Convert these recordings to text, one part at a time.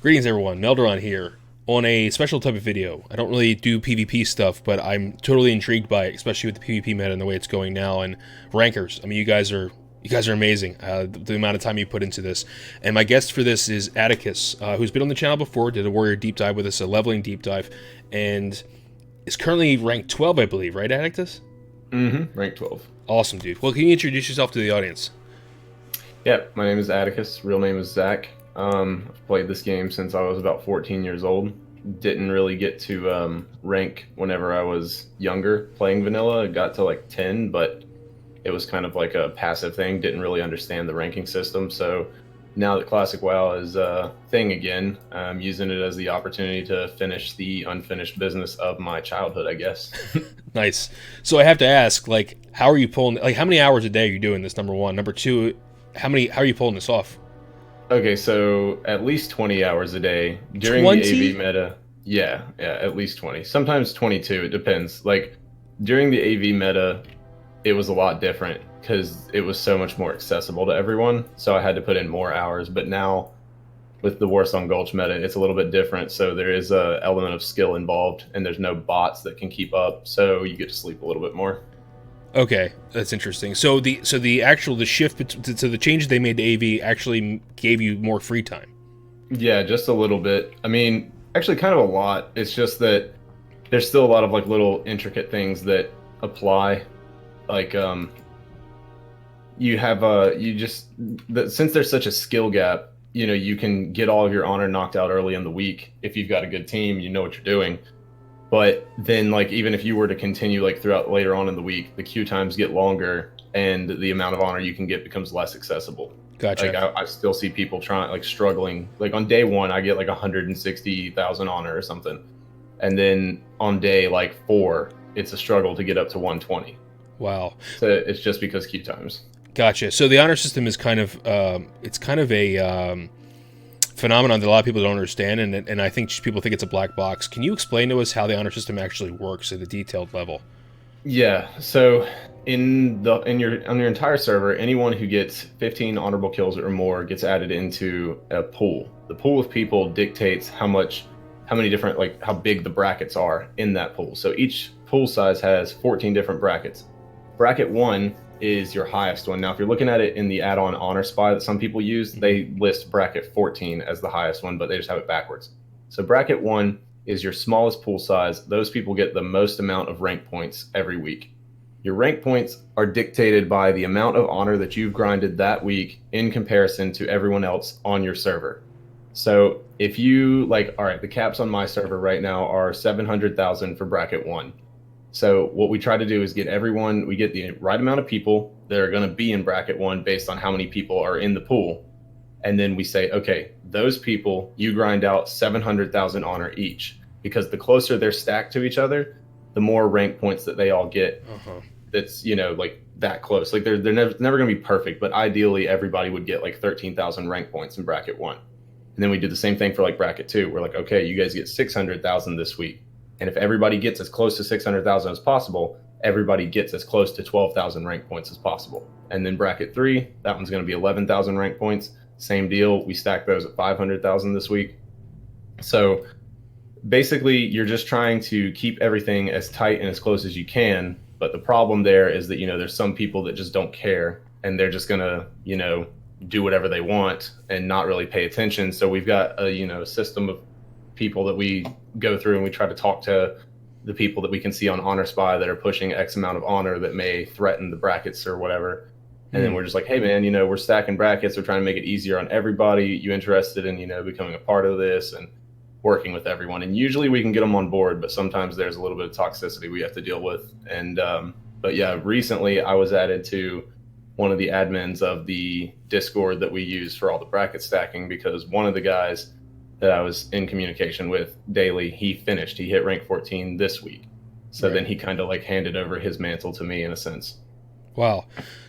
Greetings, everyone. Melderon here on a special type of video. I don't really do PvP stuff, but I'm totally intrigued by it, especially with the PvP meta and the way it's going now. And rankers, I mean, you guys are amazing. The amount of time you put into this. And my guest for this is Atacas, who's been on the channel before, did a warrior deep dive with us, a leveling deep dive, and is currently ranked 12, I believe, right, Atacas? Mm-hmm. Rank 12. Awesome, dude. Well, can you introduce yourself to the audience? Yep, my name is Atticus. Real name is Zach. I've played this game since I was about 14 years old. Didn't really get to rank whenever I was younger playing vanilla. I got to like 10, but it was kind of like a passive thing. Didn't really understand the ranking system. So now that Classic WoW is a thing again, I'm using it as the opportunity to finish the unfinished business of my childhood, I guess. Nice. So I have to ask, like, how are you pulling? Like, how many hours a day are you doing this? Number one. Number two, how are you pulling this off? Okay, so at least 20 hours a day during 20? the AV meta. Yeah, at least 20. Sometimes 22, it depends. Like during the AV meta, it was a lot different because it was so much more accessible to everyone. So I had to put in more hours. But now with the Warsong Gulch meta, it's a little bit different. So there is a element of skill involved, and there's no bots that can keep up. So you get to sleep a little bit more. Okay, that's interesting. So the shift to the changes they made to AV actually gave you more free time. Yeah, just a little bit. I mean, actually kind of a lot. It's just that there's still a lot of like little intricate things that apply. Like you have since there's such a skill gap, you can get all of your honor knocked out early in the week if you've got a good team, you know what you're doing. But then, like, even if you were to continue, like, throughout later on in the week, the queue times get longer and the amount of honor you can get becomes less accessible. Gotcha. Like, I still see people trying, like, struggling. Like, on day one, I get, like, 160,000 honor or something. And then on day, like, 4, it's a struggle to get up to 120. Wow. So it's just because queue times. Gotcha. So the honor system is kind of it's kind of a phenomenon that a lot of people don't understand, and I think just people think it's a black box. Can you explain to us how the honor system actually works at a detailed level? Yeah. So on your entire server, anyone who gets 15 honorable kills or more gets added into a pool. The pool of people dictates how many different, like, how big the brackets are in that pool. So each pool size has 14 different brackets. Bracket 1 is your highest one. Now, if you're looking at it in the add-on honor spy that some people use, they list bracket 14 as the highest one, but they just have it backwards. So bracket 1 is your smallest pool size. Those people get the most amount of rank points every week. Your rank points are dictated by the amount of honor that you've grinded that week in comparison to everyone else on your server. So if you, like, all right, the caps on my server right now are 700,000 for bracket 1. So what we try to do is we get the right amount of people that are going to be in bracket 1 based on how many people are in the pool. And then we say, okay, those people, you grind out 700,000 honor each, because the closer they're stacked to each other, the more rank points that they all get. That's, like that close. Like they're never going to be perfect, but ideally everybody would get like 13,000 rank points in bracket 1. And then we do the same thing for like bracket 2. We're like, okay, you guys get 600,000 this week. And if everybody gets as close to 600,000 as possible, everybody gets as close to 12,000 rank points as possible. And then bracket 3, that one's going to be 11,000 rank points. Same deal. We stack those at 500,000 this week. So basically, you're just trying to keep everything as tight and as close as you can. But the problem there is that, there's some people that just don't care, and they're just going to, do whatever they want and not really pay attention. So we've got a system of people that we go through, and we try to talk to the people that we can see on Honor Spy that are pushing X amount of honor that may threaten the brackets or whatever. And then we're just like, hey man, we're stacking brackets. We're trying to make it easier on everybody. You interested in, becoming a part of this and working with everyone? And usually we can get them on board, but sometimes there's a little bit of toxicity we have to deal with. And, but yeah, recently I was added to one of the admins of the Discord that we use for all the bracket stacking, because one of the guys that I was in communication with daily, he hit rank 14 this week. So Then he kind of like handed over his mantle to me in a sense. Wow.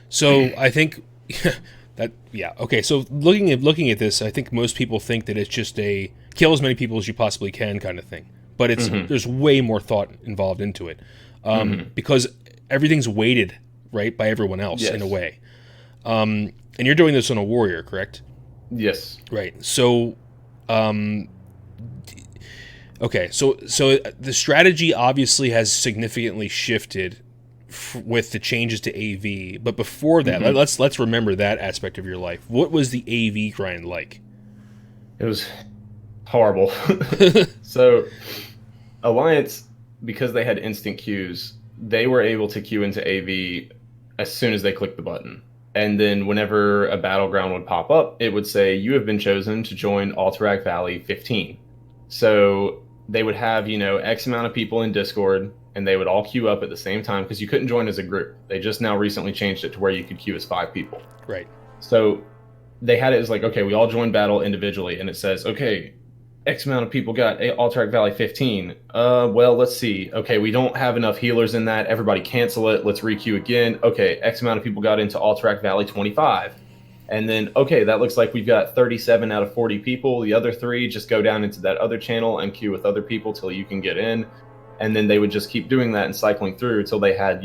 So I think okay. So looking at this, I think most people think that it's just a kill as many people as you possibly can kind of thing. But there's way more thought involved into it. Because everything's weighted, right, by everyone else in a way. And you're doing this on a warrior, correct? Yes. Right. So Okay, so the strategy obviously has significantly shifted with the changes to AV, but before that, let's remember that aspect of your life. What was the AV grind like? It was horrible. So Alliance, because they had instant queues, they were able to queue into AV as soon as they clicked the button. And then whenever a battleground would pop up, it would say, "You have been chosen to join Alterac Valley 15." So they would have, X amount of people in Discord, and they would all queue up at the same time because you couldn't join as a group. They just now recently changed it to where you could queue as 5 people. Right. So they had it as like, okay, we all join battle individually, and it says, okay, X amount of people got Alterac Valley 15. Well, let's see. Okay, we don't have enough healers in that. Everybody cancel it. Let's requeue again. Okay, X amount of people got into Alterac Valley 25. And then, okay, that looks like we've got 37 out of 40 people. The other 3 just go down into that other channel and queue with other people till you can get in. And then they would just keep doing that and cycling through until they had,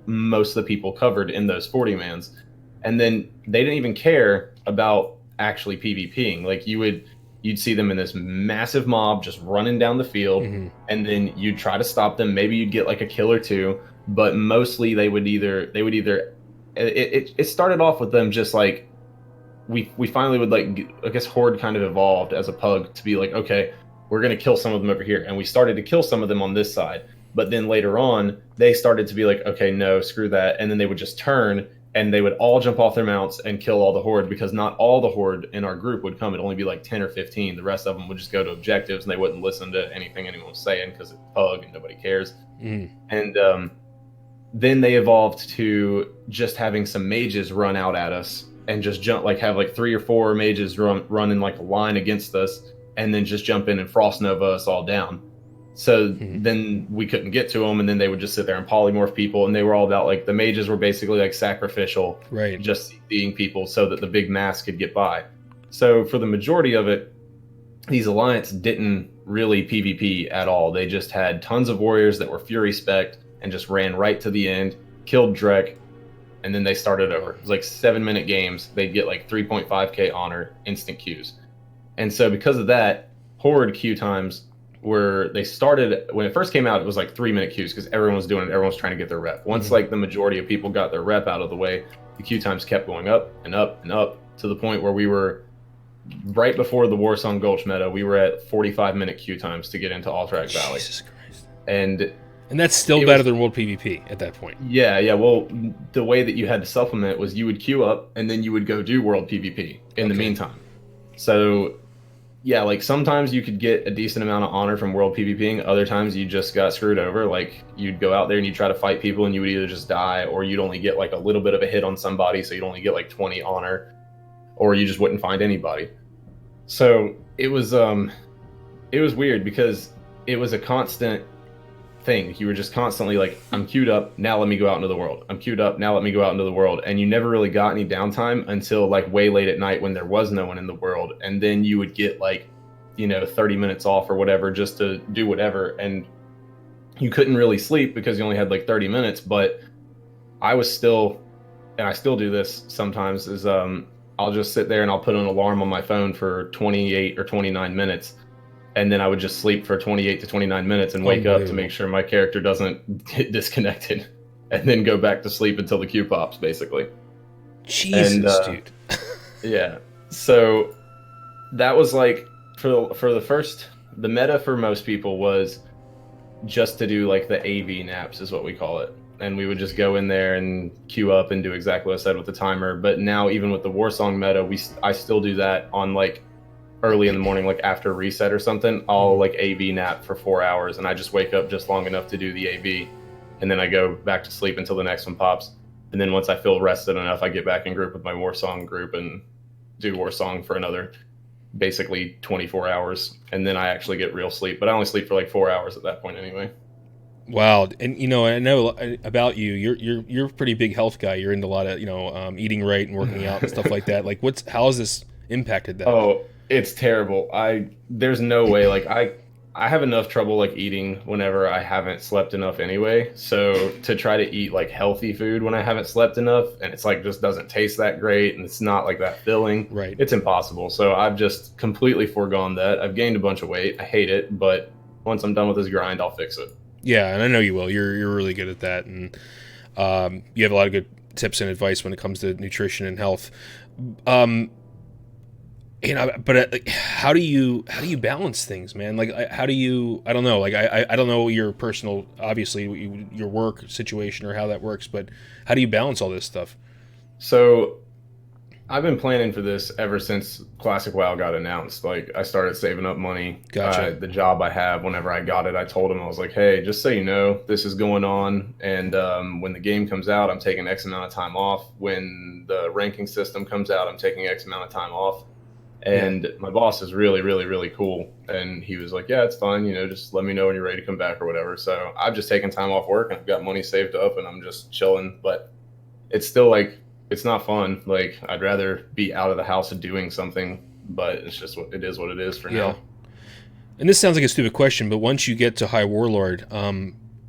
most of the people covered in those 40 mans. And then they didn't even care about actually PvPing. Like you'd see them in this massive mob just running down the field, and then you'd try to stop them. Maybe you'd get like a kill or 2, but mostly they would either it started off with them just like we finally would like, I guess Horde kind of evolved as a pug to be like, okay, we're going to kill some of them over here, and we started to kill some of them on this side. But then later on they started to be like, okay, no, screw that. And then they would just turn and they would all jump off their mounts and kill all the Horde, because not all the Horde in our group would come. It'd only be like 10 or 15. The rest of them would just go to objectives, and they wouldn't listen to anything anyone was saying because it's pug and nobody cares. And then they evolved to just having some mages run out at us and just jump, like have like 3 or 4 mages run in like a line against us, and then just jump in and frost nova us all down. So then we couldn't get to them, and then they would just sit there and polymorph people, and they were all about like, the mages were basically like sacrificial, right? Just seeing people so that the big mass could get by. So for the majority of it, these Alliance didn't really PvP at all. They just had tons of warriors that were Fury spec'd and just ran right to the end, killed Drek, and then they started over. It was like 7-minute games. They'd get like 3.5k honor, instant queues. And so because of that, Horde queue times where they started, when it first came out, it was like 3-minute queues because everyone was doing it. Everyone was trying to get their rep. Once like the majority of people got their rep out of the way, the queue times kept going up and up and up to the point where we were right before the Warsong Gulch meta. We were at 45-minute queue times to get into Alterac Valley. Jesus Christ. And that's still better than World PvP at that point. Yeah. Well, the way that you had to supplement was you would queue up and then you would go do World PvP in the meantime. So yeah, like sometimes you could get a decent amount of honor from World PvPing. Other times you just got screwed over. Like you'd go out there and you'd try to fight people and you would either just die, or you'd only get like a little bit of a hit on somebody, so you'd only get like 20 honor, or you just wouldn't find anybody. So it was weird because it was a constant thing. You were just constantly like, I'm queued up, now let me go out into the world. I'm queued up, now let me go out into the world. And you never really got any downtime until like way late at night when there was no one in the world. And then you would get like, 30 minutes off or whatever just to do whatever. And you couldn't really sleep because you only had like 30 minutes. But I was still, and I still do this sometimes, is I'll just sit there and I'll put an alarm on my phone for 28 or 29 minutes. And then I would just sleep for 28 to 29 minutes and wake up to make sure my character doesn't get disconnected, and then go back to sleep until the queue pops, basically. Jesus, dude. Yeah. So that was like, for the meta for most people was just to do like the AV naps is what we call it. And we would just go in there and queue up and do exactly what I said with the timer. But now even with the Warsong meta, I still do that on like early in the morning, like after reset or something. I'll like AV nap for 4 hours, and I just wake up just long enough to do the AV, and then I go back to sleep until the next one pops. And then once I feel rested enough, I get back in group with my Warsong group and do Warsong for another basically 24 hours, and then I actually get real sleep. But I only sleep for like 4 hours at that point anyway. Wow. And I know about you. You're a pretty big health guy. You're into a lot of eating right and working out and stuff like that. Like how has this impacted that? Oh, it's terrible. There's no way. Like I have enough trouble like eating whenever I haven't slept enough anyway. So to try to eat like healthy food when I haven't slept enough and it's like just doesn't taste that great and it's not like that filling, Right. it's impossible. So I've just completely foregone that. I've gained a bunch of weight. I hate it, but once I'm done with this grind, I'll fix it. Yeah, and I know you will. You're really good at that, and you have a lot of good tips and advice when it comes to nutrition and health. Um, but like, how do you balance things, man? Like, how do you? I don't know. Like, I don't know your personal, obviously, your work situation or how that works, but how do you balance all this stuff? So I've been planning for this ever since Classic WoW got announced. Like I started saving up money. Gotcha. The job I have, whenever I got it, I told him I was like, "Hey, just so you know, this is going on, and when the game comes out, I'm taking X amount of time off. When the ranking system comes out, I'm taking X amount of time off." Yeah. And my boss is really, really, really cool. And he was like, "Yeah, it's fine. You know, just let me know when you're ready to come back or whatever." So I've just taken time off work and I've got money saved up and I'm just chilling. But it's still like it's not fun. Like I'd rather be out of the house doing something, but it's just what it is for Yeah. now. And this sounds like a stupid question, but once you get to High Warlord,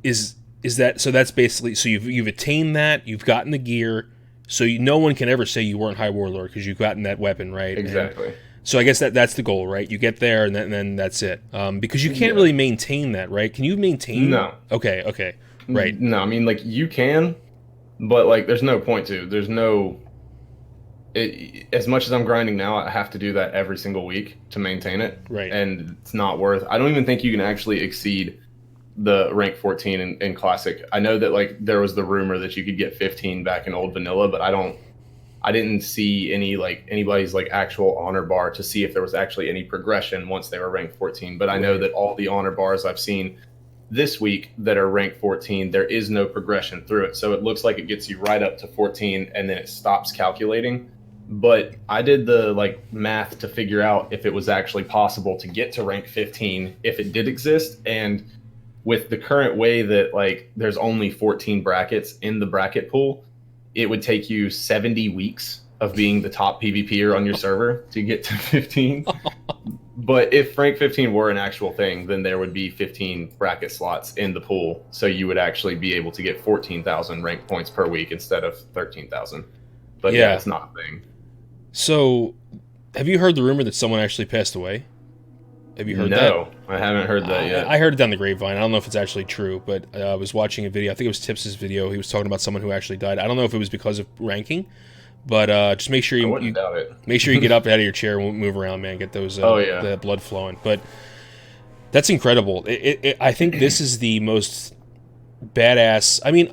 is that so? That's basically so you've attained that, you've gotten the gear, so no one can ever say you weren't High Warlord because you've gotten that weapon, right? And Exactly. so I guess that's the goal, right? You get there, and then that's it. Because you can't Yeah. really maintain that, right? Can you maintain? No. Okay, okay, right, No, I mean like you can, but like there's no point to. There's no as much as I'm grinding now, I have to do that every single week to maintain it, right. and it's not worth. I don't even think you can actually exceed the rank 14 in classic. I know that like there was the rumor that you could get 15 back in old vanilla, but I didn't see any like anybody's like actual honor bar to see if there was actually any progression once they were ranked 14. But I know Right. that all the honor bars I've seen this week that are ranked 14, there is no progression through it. So it looks like it gets you right up to 14 and then it stops calculating. But I did the like math to figure out if it was actually possible to get to rank 15 if it did exist. And with the current way that like there's only 14 brackets in the bracket pool, it would take you 70 weeks of being the top PvPer on your server to get to 15. But if rank 15 were an actual thing, then there would be 15 bracket slots in the pool. So you would actually be able to get 14,000 rank points per week instead of 13,000. But yeah, Yeah. it's not a thing. So, have you heard the rumor that someone actually passed away? Have you heard that? No, I haven't heard that yet. I heard it down the grapevine. I don't know if it's actually true, but I was watching a video. I think it was Tips's video. He was talking about someone who actually died. I don't know if it was because of ranking, but just make sure I you wouldn't doubt it. make sure you get up out of your chair and move around, man. Get those Oh yeah. the blood flowing. But that's incredible. I think this is the most badass. I mean,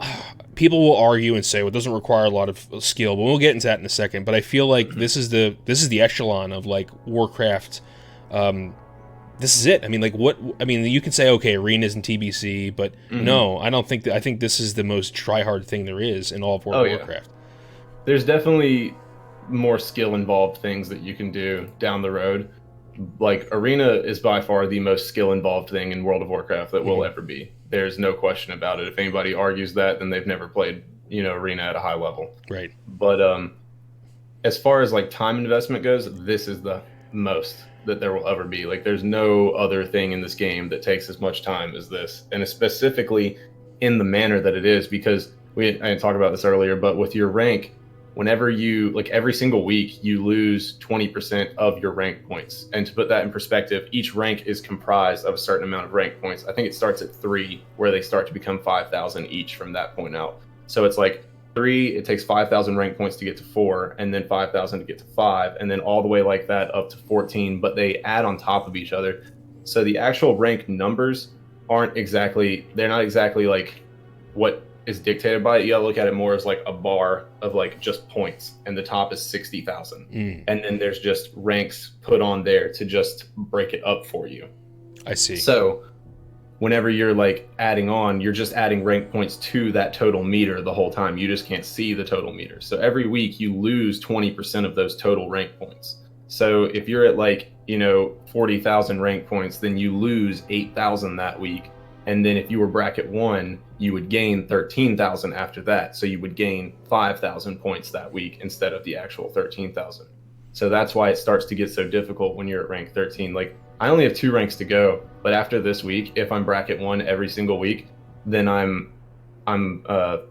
people will argue and say, well, it doesn't require a lot of skill, but we'll get into that in a second. But I feel like this is the echelon of like Warcraft. This is it. I mean, like what? I mean, you can say, okay, arenas and TBC, but no, I don't think that. I think this is the most try-hard thing there is in all of World Oh of yeah. Warcraft. There's definitely more skill involved things that you can do down the road. Like arena is by far the most skill involved thing in World of Warcraft that will ever be. There's no question about it. If anybody argues that, then they've never played, arena at a high level. Right. But as far as like time investment goes, this is the most that there will ever be. Like there's no other thing in this game that takes as much time as this, and specifically in the manner that it is, because I didn't talk about this earlier, but with your rank, whenever you like every single week you lose 20% of your rank points. And to put that in perspective, each rank is comprised of a certain amount of rank points. I think it starts at 3, where they start to become 5,000 each from that point out. So it's like 3, it takes 5,000 rank points to get to 4, and then 5,000 to get to 5, and then all the way like that up to 14, but they add on top of each other. So the actual rank numbers they're not exactly like what is dictated by it. You gotta look at it more as like a bar of like just points, and the top is 60,000. And then there's just ranks put on there to just break it up for you. I see. So whenever you're like adding on, you're just adding rank points to that total meter the whole time. You just can't see the total meter. So every week you lose 20% of those total rank points. So if you're at like, 40,000 rank points, then you lose 8,000 that week. And then if you were bracket 1, you would gain 13,000 after that. So you would gain 5,000 points that week instead of the actual 13,000. So that's why it starts to get so difficult when you're at rank 13. Like I only have 2 ranks to go, but after this week, if I'm bracket 1 every single week, then I'm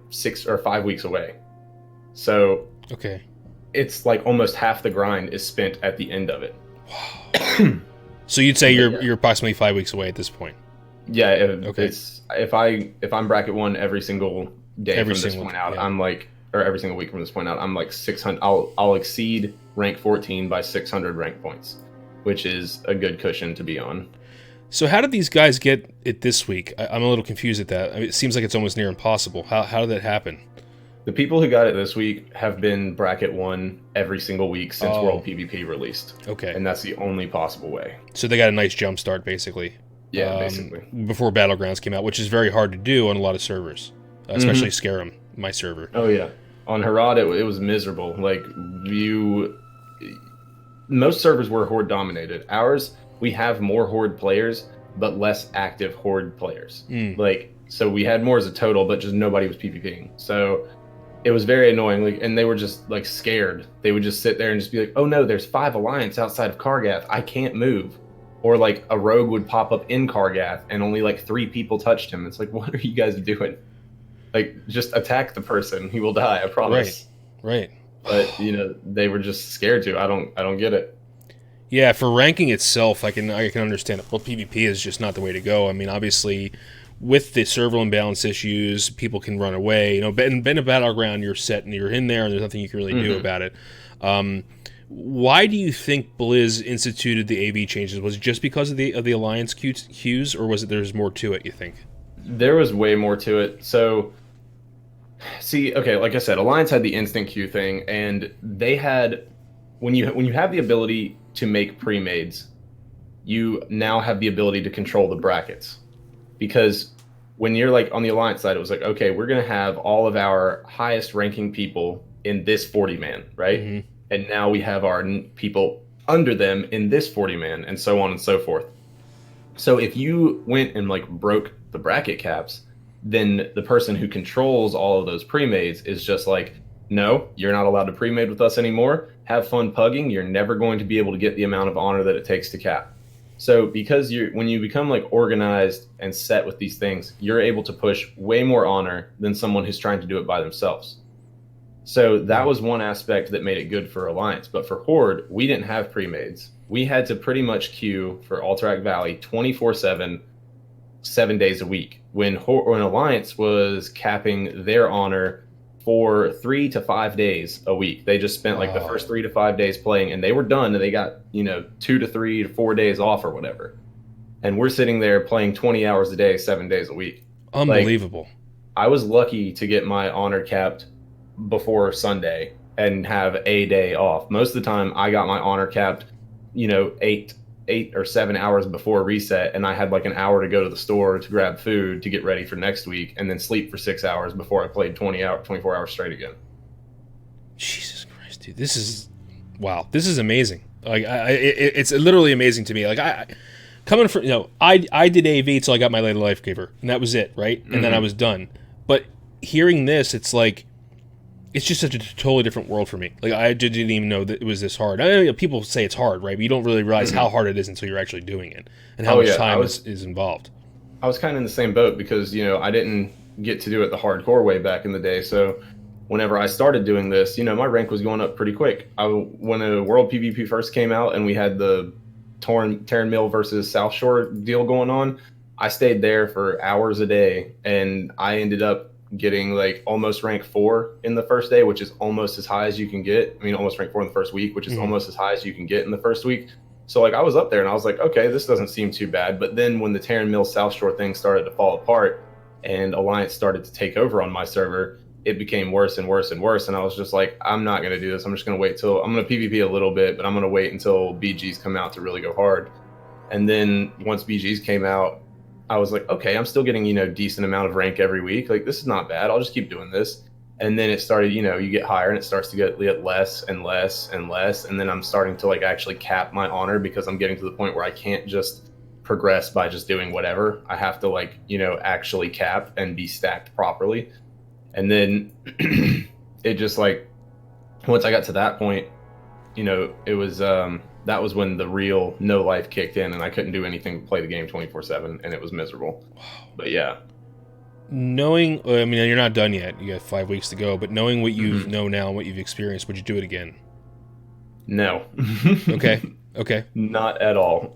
6 or 5 weeks away. So Okay. it's like almost half the grind is spent at the end of it. Wow. So you'd say you're approximately 5 weeks away at this point. Yeah. Okay. It's if I'm bracket 1 every single day from this point out, I'm like, or every single week from this point out, I'm like 600. I'll exceed rank 14 by 600 rank points, which is a good cushion to be on. So how did these guys get it this week? I'm a little confused at that. I mean, it seems like it's almost near impossible. How did that happen? The people who got it this week have been bracket 1 every single week since World PvP released. Okay. And that's the only possible way. So they got a nice jump start, basically. Yeah, basically. Before Battlegrounds came out, which is very hard to do on a lot of servers, especially Scarum, my server. Oh, yeah. On Harad, it was miserable. Like, most servers were Horde dominated. Ours, we have more Horde players, but less active Horde players. Like, so we had more as a total, but just nobody was PvPing. So it was very annoying. Like, and they were just like scared. They would just sit there and just be like, "Oh no, there's 5 Alliance outside of Kargath. I can't move." Or like a rogue would pop up in Kargath and only like 3 people touched him. It's like, what are you guys doing? Like, just attack the person. He will die. I promise. Right. But they were just scared to. I don't get it. Yeah, for ranking itself, I can understand it. Well, PvP is just not the way to go. I mean, obviously, with the server imbalance issues, people can run away. In a battleground, you're set and you're in there, and there's nothing you can really do about it. Why do you think Blizz instituted the AV changes? Was it just because of the Alliance queues, or was it there's more to it, you think? There was way more to it. So, see, okay, like I said, Alliance had the instant queue thing, and they had when you have the ability to make pre-mades, you now have the ability to control the brackets. Because when you're like on the Alliance side, it was like, okay, we're gonna have all of our highest ranking people in this 40-man, right? And now we have our people under them in this 40-man, and so on and so forth. So if you went and like broke the bracket caps, then the person who controls all of those pre-mades is just like, no, you're not allowed to pre-made with us anymore. Have fun pugging. You're never going to be able to get the amount of honor that it takes to cap. So because when you become like organized and set with these things, you're able to push way more honor than someone who's trying to do it by themselves. So that was one aspect that made it good for Alliance. But for Horde, we didn't have pre-mades. We had to pretty much queue for Alterac Valley 24/7, 7 days a week. When Alliance was capping their honor for 3 to 5 days a week. They just spent like the first 3 to 5 days playing, and they were done, and they got 2 to 3 to 4 days off or whatever. And we're sitting there playing 20 hours a day, 7 days a week. Unbelievable. Like, I was lucky to get my honor capped before Sunday and have a day off. Most of the time, I got my honor capped, 8 or 7 hours before reset, and I had like an hour to go to the store to grab food to get ready for next week, and then sleep for 6 hours before I played 24 hours straight again. Jesus Christ, dude, this is amazing. Like, it's literally amazing to me. Like, coming from I did AV till I got my Lady Life Giver, and that was it, right? And then I was done. But hearing this, it's like, it's just such a totally different world for me. Like, I didn't even know that it was this hard. I mean, people say it's hard, right? But you don't really realize how hard it is until you're actually doing it, and how much time is involved. I was kind of in the same boat because, I didn't get to do it the hardcore way back in the day. So whenever I started doing this, my rank was going up pretty quick. When a World PvP first came out and we had the Terran Mill versus South Shore deal going on, I stayed there for hours a day, and I ended up getting like almost rank 4 in the first day, which is almost as high as you can get. I mean, almost rank 4 in the first week, which is almost as high as you can get in the first week. So like, I was up there and I was like, okay, this doesn't seem too bad. But then when the Terran Mill South Shore thing started to fall apart and Alliance started to take over on my server, it became worse and worse and worse. And I was just like, I'm not going to do this. I'm just going to wait I'm going to PvP a little bit, but I'm going to wait until BGs come out to really go hard. And then once BGs came out, I was like, okay, I'm still getting, decent amount of rank every week. Like, this is not bad. I'll just keep doing this. And then it started, you get higher and it starts to get less and less and less. And then I'm starting to like actually cap my honor because I'm getting to the point where I can't just progress by just doing whatever. I have to like, actually cap and be stacked properly. And then it just like, once I got to that point, it was, that was when the real no life kicked in, and I couldn't do anything but play the game 24/7, and it was miserable. But yeah. Knowing, I mean, you're not done yet. You got 5 weeks to go, but knowing what you know now and what you've experienced, would you do it again? No. Okay. Okay. Not at all.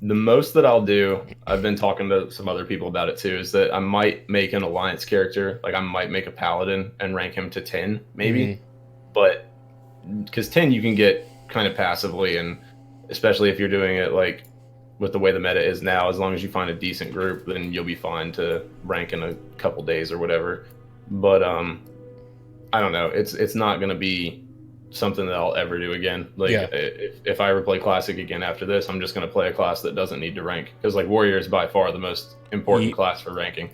The most that I'll do, I've been talking to some other people about it too, is that I might make an alliance character. Like I might make a paladin and rank him to 10, maybe. But because 10 you can get kind of passively, and especially if you're doing it like with the way the meta is now, as long as you find a decent group, then you'll be fine to rank in a couple days or whatever. But I don't know. It's not going to be something that I'll ever do again. Like if I ever play Classic again after this, I'm just going to play a class that doesn't need to rank, because like Warrior is by far the most important class for ranking.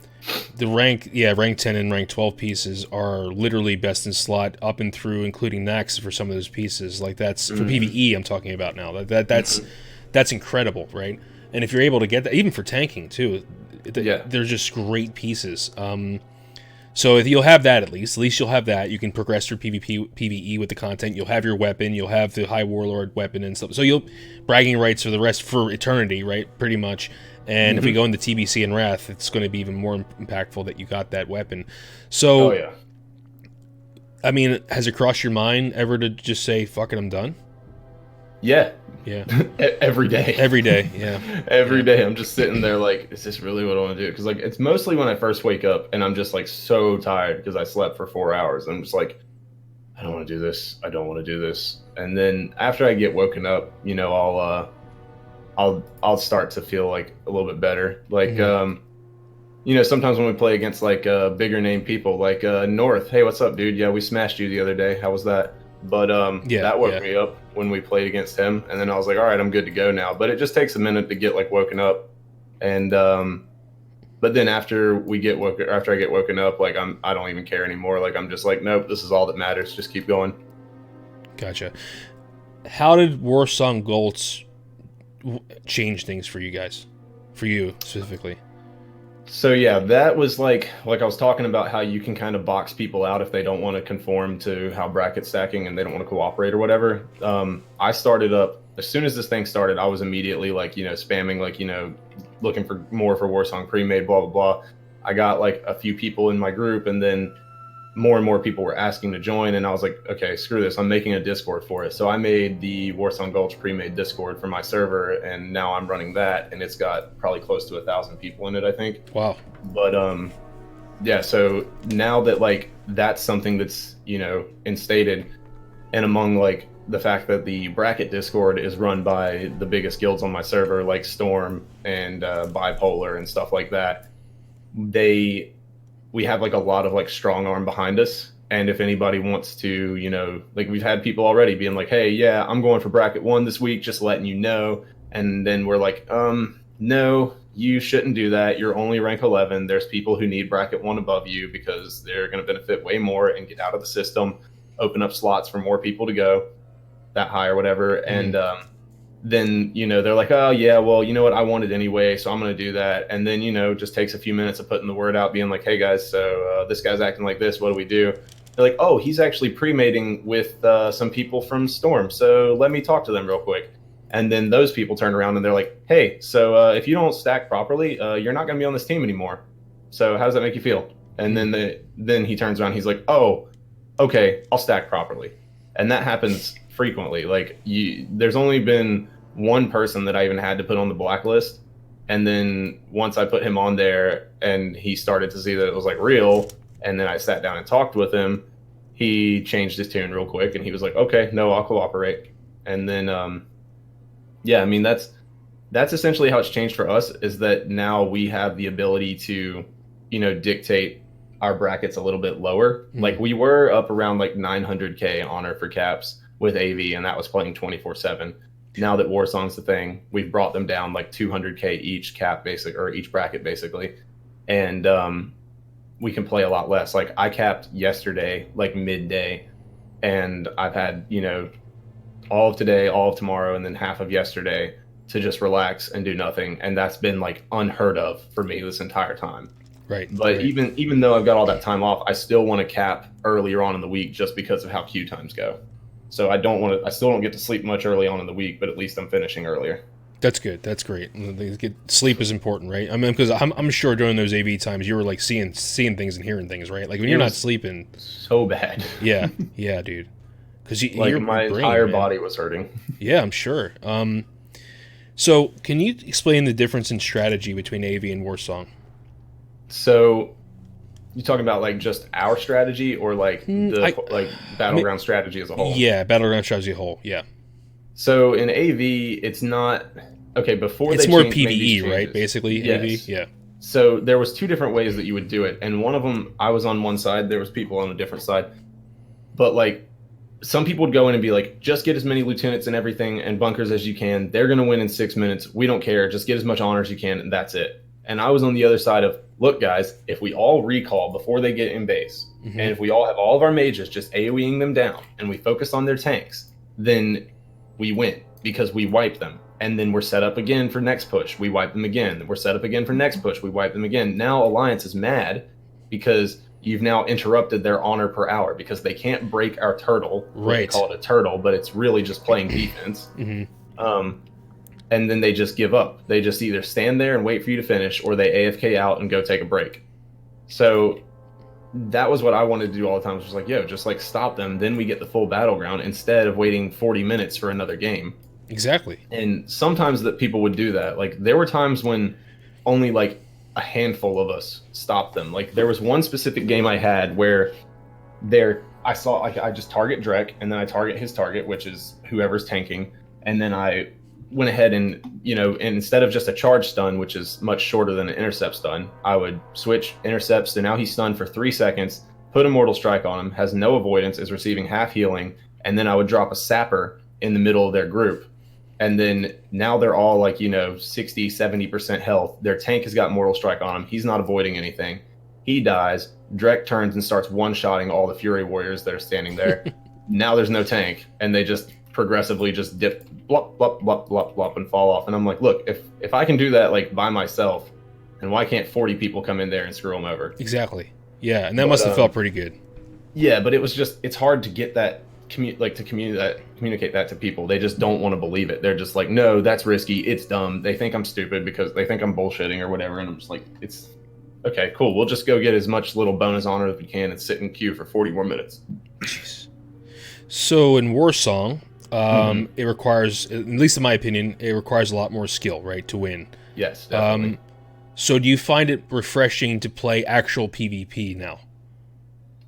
The rank 10 and rank 12 pieces are literally best in slot up and through, including Nax for some of those pieces. Like that's for PvE I'm talking about now. That's incredible, right? And if you're able to get that, even for tanking too, they're just great pieces. So if you'll have that, at least you'll have that. You can progress through PvP, PvE with the content. You'll have your weapon. You'll have the High Warlord weapon and stuff. So you'll bragging rights for eternity, right? Pretty much. And if we go into TBC and Wrath, it's going to be even more impactful that you got that weapon. So, I mean, has it crossed your mind ever to just say, "Fuck it, I'm done"? Yeah. Every day. Every day, yeah. Every day I'm just sitting there like, is this really what I want to do? Because like it's mostly when I first wake up and I'm just like so tired because I slept for 4 hours. I'm just like, I don't want to do this. I don't want to do this. And then after I get woken up, you know, I'll start to feel like a little bit better. Like you know, sometimes when we play against like bigger name people, like North, hey, what's up, dude? Yeah, we smashed you the other day. How was that? But that woke me up when we played against him, and then I was like, all right, I'm good to go now. But it just takes a minute to get like woken up, and but then after I get woken up, like I don't even care anymore. Like I'm just like, nope, this is all that matters. Just keep going. Gotcha. How did Warsong Gulch change things for you guys? For you specifically? So yeah, that was like I was talking about how you can kind of box people out if they don't want to conform to how bracket stacking and they don't want to cooperate or whatever. I started up as soon as this thing started. I was immediately like, you know, spamming, like, you know, looking for more for Warsong pre-made, blah blah blah. I got like a few people in my group, and then more and more people were asking to join, and I was like, okay, screw this, I'm making a Discord for it. So I made the Warsong Gulch pre-made Discord for my server, and now I'm running that, and it's got probably close to 1,000 people in it, I think. Wow. But yeah, so now that like that's something that's, you know, instated, and among like the fact that the bracket Discord is run by the biggest guilds on my server, like Storm and Bipolar and stuff like that, we have like a lot of like strong arm behind us. And if anybody wants to, you know, like we've had people already being like, hey, yeah, I'm going for bracket 1 this week, just letting you know. And then we're like, no, you shouldn't do that. You're only rank 11. There's people who need bracket 1 above you because they're going to benefit way more and get out of the system, open up slots for more people to go that high or whatever. And then, you know, they're like, oh yeah, well, you know what, I want it anyway, so I'm going to do that. And then, you know, just takes a few minutes of putting the word out, being like, hey guys, so this guy's acting like this, what do we do? They're like, oh, he's actually pre-mating with some people from Storm, so let me talk to them real quick. And then those people turn around and they're like, hey, so if you don't stack properly, you're not going to be on this team anymore. So how does that make you feel? And then he turns around, he's like, oh, okay, I'll stack properly. And that happens frequently. Like there's only been one person that I even had to put on the blacklist, and then once I put him on there and he started to see that it was like real, and then I sat down and talked with him, he changed his tune real quick and he was like, okay, no, I'll cooperate. And then yeah, I mean that's essentially how it's changed for us, is that now we have the ability to, you know, dictate our brackets a little bit lower. Like we were up around like 900k honor for caps with AV, and that was playing 24/7. Now that Warsong's the thing, we've brought them down like 200k each cap or each bracket basically, and we can play a lot less. Like I capped yesterday like midday, and I've had, you know, all of today, all of tomorrow, and then half of yesterday to just relax and do nothing, and that's been like unheard of for me this entire time. Right. But right. even though I've got all that time off, I still want to cap earlier on in the week just because of how queue times go. So I still don't get to sleep much early on in the week, but at least I'm finishing earlier. That's good. That's great. Sleep is important, right? I mean, because I'm sure during those AV times you were like seeing things and hearing things, right? Like when you're not sleeping. So bad. Yeah, yeah, dude. Because Like your my brain, entire man. body was hurting. Yeah, I'm sure. So can you explain the difference in strategy between AV and Warsong? So you talking about like just our strategy or like like I mean, battleground strategy as a whole? yeah, battleground strategy as a whole. Yeah, So in AV, it's not okay. Before it's they more made these PVE, right? changes, Basically, AV. yes. Yeah. So there was two different ways that you would do it, and one of them I was on one side, there was people on a different side. But like some people would go in and be like, just get as many lieutenants and everything and bunkers as you can. They're gonna win in 6 minutes. We don't care. Just get as much honor as you can, and that's it. And I was on the other side of, look, guys, if we all recall before they get in base, Mm-hmm. and if we all have all of our mages just AoEing them down, and we focus on their tanks, then we win because we wipe them. And then we're set up again for next push. We wipe them again. We're set up again for next push. We wipe them again. Now Alliance is mad because you've now interrupted their honor per hour because they can't break our turtle. Right. They call it a turtle, but it's really just playing defense. Mm-hmm. And then they just give up. They just either stand there and wait for you to finish, or they AFK out and go take a break. So that was what I wanted to do all the time. Was just like, yo, just like stop them. Then we get the full battleground instead of waiting 40 minutes for another game. Exactly. And sometimes that people would do that. Like there were times when only like a handful of us stopped them. Like there was one specific game I had where I saw like I just target Drek and then I target his target, which is whoever's tanking, and then I went ahead and and instead of just a charge stun, which is much shorter than an intercept stun, I would switch intercepts. So now he's stunned for 3 seconds, put a mortal strike on him, has no avoidance, is receiving half healing, and then I would drop a sapper in the middle of their group. And then now they're all like 60, 70% health. Their tank has got mortal strike on him. He's not avoiding anything. He dies. Drek turns and starts one-shotting all the Fury Warriors that are standing there. Now there's no tank, and they just progressively just dip, blop, blop, blop, blop, blop, and fall off. And I'm like, look, if I can do that like by myself, then why can't 40 people come in there and screw them over? Exactly. Yeah, and that must have felt pretty good. Yeah, but it's hard to get that communicate that to people. They just don't want to believe it. They're just like, no, that's risky. It's dumb. They think I'm stupid because they think I'm bullshitting or whatever. And I'm just like, it's okay, cool. We'll just go get as much little bonus honor as we can and sit in queue for 40 more minutes. Jeez. So in Warsong, it requires, at least in my opinion, it requires a lot more skill, right, to win. Yes, definitely. So do you find it refreshing to play actual PvP now?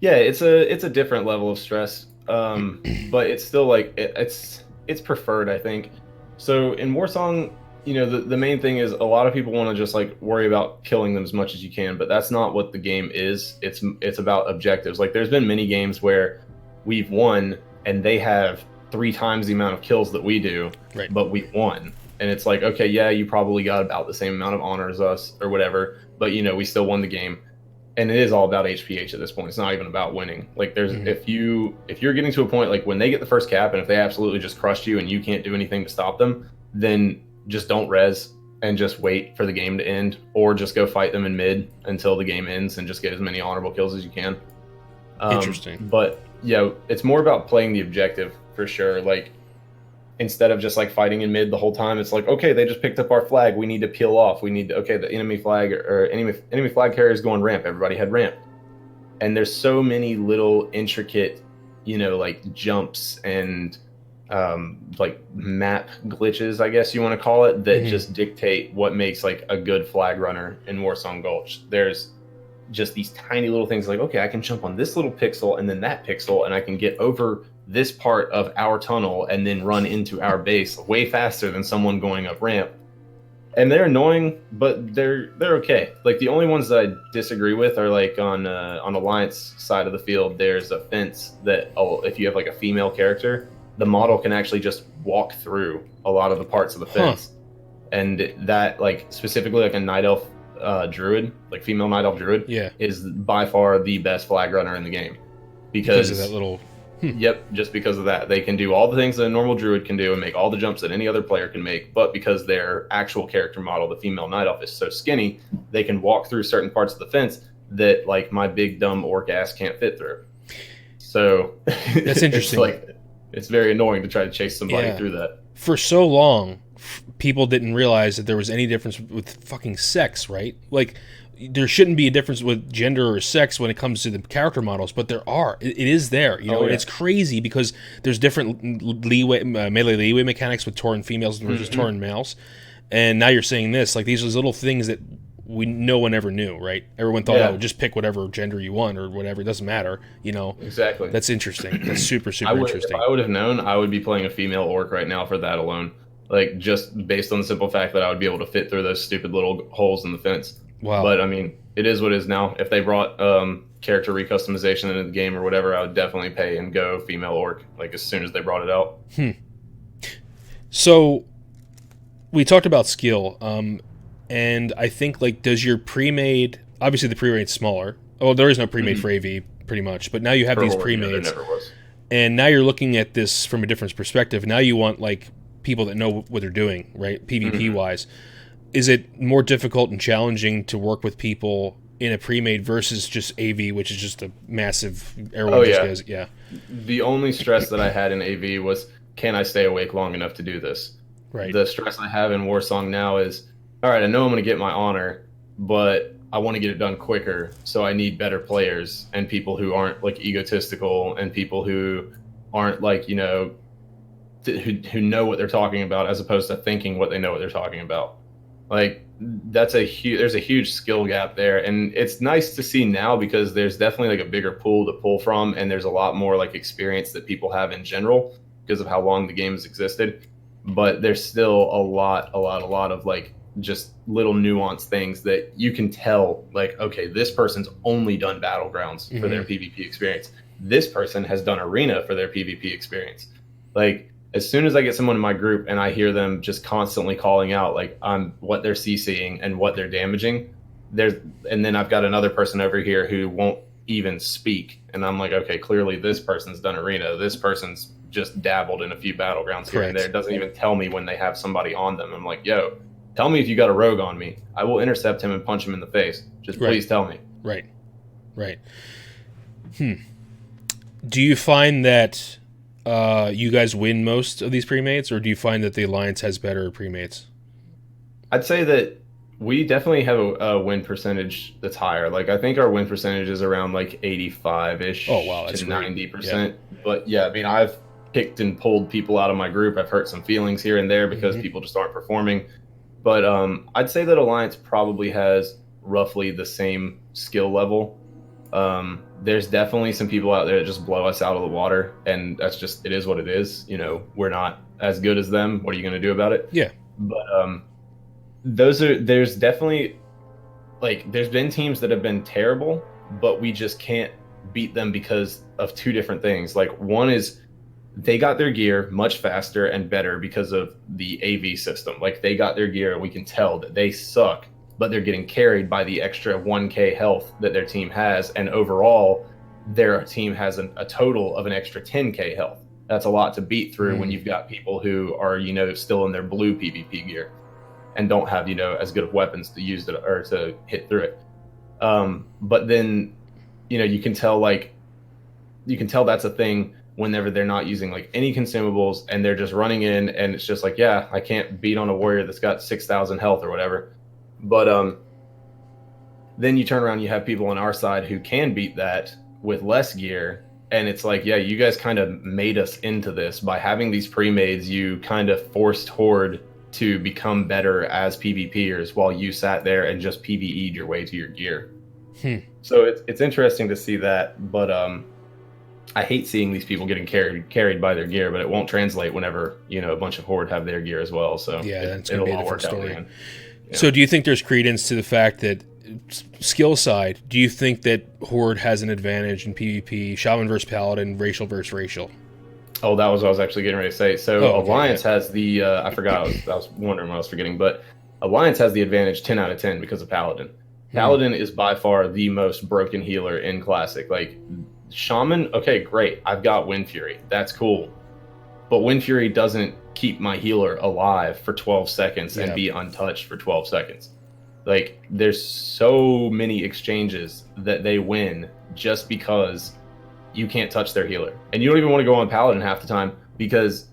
Yeah, it's a different level of stress, but it's still like it's preferred, I think. So in Warsong, the main thing is a lot of people want to just like worry about killing them as much as you can, but that's not what the game is. It's about objectives. Like there's been many games where we've won and they have 3 times the amount of kills that we do, right, but we won. And it's like, okay, yeah, you probably got about the same amount of honor as us or whatever, but we still won the game. And it is all about HPH at this point. It's not even about winning. Like there's if you're getting to a point like when they get the first cap and if they absolutely just crushed you and you can't do anything to stop them, then just don't res and just wait for the game to end, or just go fight them in mid until the game ends and just get as many honorable kills as you can. Interesting. But yeah, it's more about playing the objective for sure. Like instead of just like fighting in mid the whole time, it's like, okay, they just picked up our flag. We need to peel off. We need to, okay, the enemy flag or enemy flag carrier is going ramp. Everybody had ramp. And there's so many little intricate, like jumps and like map glitches, I guess you want to call it, that just dictate what makes like a good flag runner in Warsong Gulch. There's just these tiny little things like, okay, I can jump on this little pixel and then that pixel, and I can get over this part of our tunnel and then run into our base way faster than someone going up ramp. And they're annoying, but they're okay. Like the only ones that I disagree with are like on Alliance side of the field, there's a fence that if you have like a female character, the model can actually just walk through a lot of the parts of the fence. And that like specifically like a night elf druid, like female night elf druid, is by far the best flag runner in the game because of that little Yep, just because of that. They can do all the things that a normal druid can do and make all the jumps that any other player can make, but because their actual character model, the female night elf, is so skinny, they can walk through certain parts of the fence that like my big dumb orc ass can't fit through. So that's interesting. It's very annoying to try to chase somebody Yeah. through that. For so long, people didn't realize that there was any difference with fucking sex, right? Like, there shouldn't be a difference with gender or sex when it comes to the character models, but there are. It is there, you know, Oh and yeah. it's crazy because there's different melee leeway mechanics with Tauren females versus Tauren males, and now you're saying this, like, these are little things that no one ever knew, right? Everyone thought, Yeah. oh, just pick whatever gender you want or whatever, it doesn't matter, you know. Exactly. That's interesting. That's super I would, if interesting. I would have known, I would be playing a female orc right now for that alone. Like just based on the simple fact that I would be able to fit through those stupid little holes in the fence. Wow. But I mean, it is what it is now. If they brought character recustomization into the game or whatever, I would definitely pay and go female orc like as soon as they brought it out. So we talked about skill, and I think, like, does your pre-made, obviously the pre-made's smaller. Oh, there is no pre-made for AV pretty much, but now you have For these Horde, yeah, pre-mades, there never was. and now you're looking at this from a different perspective. Now you want, like, people that know what they're doing, right? PvP wise, is it more difficult and challenging to work with people in a pre-made versus just AV, which is just a massive, everyone Oh, just yeah. goes, yeah, The only stress that I had in AV was, can I stay awake long enough to do this? right, The stress I have in Warsong now is, all right, I know I'm going to get my honor, but I want to get it done quicker. So I need better players and people who aren't like egotistical and people who aren't like, you know, who know what they're talking about as opposed to thinking what they know what they're talking about. Like that's there's a huge skill gap there, and it's nice to see now because there's definitely like a bigger pool to pull from, and there's a lot more like experience that people have in general because of how long the game has existed. But there's still a lot of like just little nuanced things that you can tell, like, okay, this person's only done battlegrounds for their PvP experience. This person has done arena for their PvP experience. Like, as soon as I get someone in my group and I hear them just constantly calling out like on what they're CCing and what they're damaging, and then I've got another person over here who won't even speak, and I'm like, okay, clearly this person's done arena, this person's just dabbled in a few battlegrounds here and there. It doesn't even tell me when they have somebody on them. I'm like, yo, tell me if you got a rogue on me. I will intercept him and punch him in the face. Just please tell me. Right. Do you find that you guys win most of these pre-mates, or do you find that the Alliance has better pre-mates? I'd say that we definitely have a win percentage that's higher. Like, I think our win percentage is around like 85-ish Oh, wow, that's to great. 90%. Yeah. But yeah, I mean, I've picked and pulled people out of my group. I've hurt some feelings here and there because people just aren't performing. But I'd say that Alliance probably has roughly the same skill level. There's definitely some people out there that just blow us out of the water, and that's just, it is what it is. You know, we're not as good as them. What are you going to do about it? Yeah. But there's definitely, like, there's been teams that have been terrible, but we just can't beat them because of two different things. Like, one is they got their gear much faster and better because of the AV system. Like, they got their gear, and we can tell that they suck, but they're getting carried by the extra 1k health that their team has, and overall their team has a total of an extra 10k health. That's a lot to beat through when you've got people who are, you know, still in their blue PvP gear and don't have, you know, as good of weapons to use it or to hit through it. But then, you know, you can tell that's a thing whenever they're not using like any consumables and they're just running in, and it's just like, yeah, I can't beat on a warrior that's got 6,000 health or whatever. But then you turn around, you have people on our side who can beat that with less gear, and it's like, yeah, you guys kind of made us into this by having these pre-mades. You kind of forced Horde to become better as PvPers while you sat there and just PvE'd your way to your gear. So it's interesting to see that, but I hate seeing these people getting carried by their gear, but it won't translate whenever, you know, a bunch of Horde have their gear as well. So yeah, that's going to be a different story. Yeah. So do you think there's credence to the fact that, skill side, do you think that Horde has an advantage in PvP, Shaman versus Paladin, racial versus racial? Oh, that was what I was actually getting ready to say. So okay, Alliance has the, I forgot, I was wondering what I was forgetting, but Alliance has the advantage 10 out of 10 because of Paladin. Paladin is by far the most broken healer in Classic. Like, Shaman, okay, great, I've got Wind Fury, that's cool. But Wind Fury doesn't keep my healer alive for 12 seconds and be untouched for 12 seconds. Like, there's so many exchanges that they win just because you can't touch their healer. And you don't even want to go on Paladin half the time. because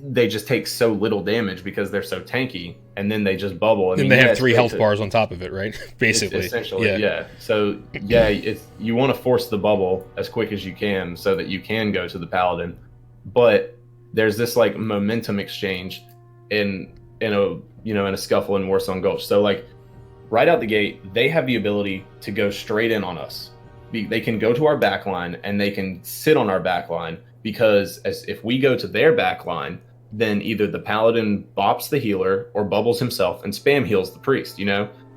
they just take so little damage because they're so tanky, and then they just bubble. I mean, they have 3 health bars on top of it, right? Basically, essentially, yeah. So yeah, you want to force the bubble as quick as you can so that you can go to the paladin, but there's this like momentum exchange in a scuffle in Warsong Gulch. So like right out the gate, they have the ability to go straight in on us. They can go to our backline and they can sit on our backline, because if we go to their backline, then either the paladin bops the healer or bubbles himself and spam heals the priest,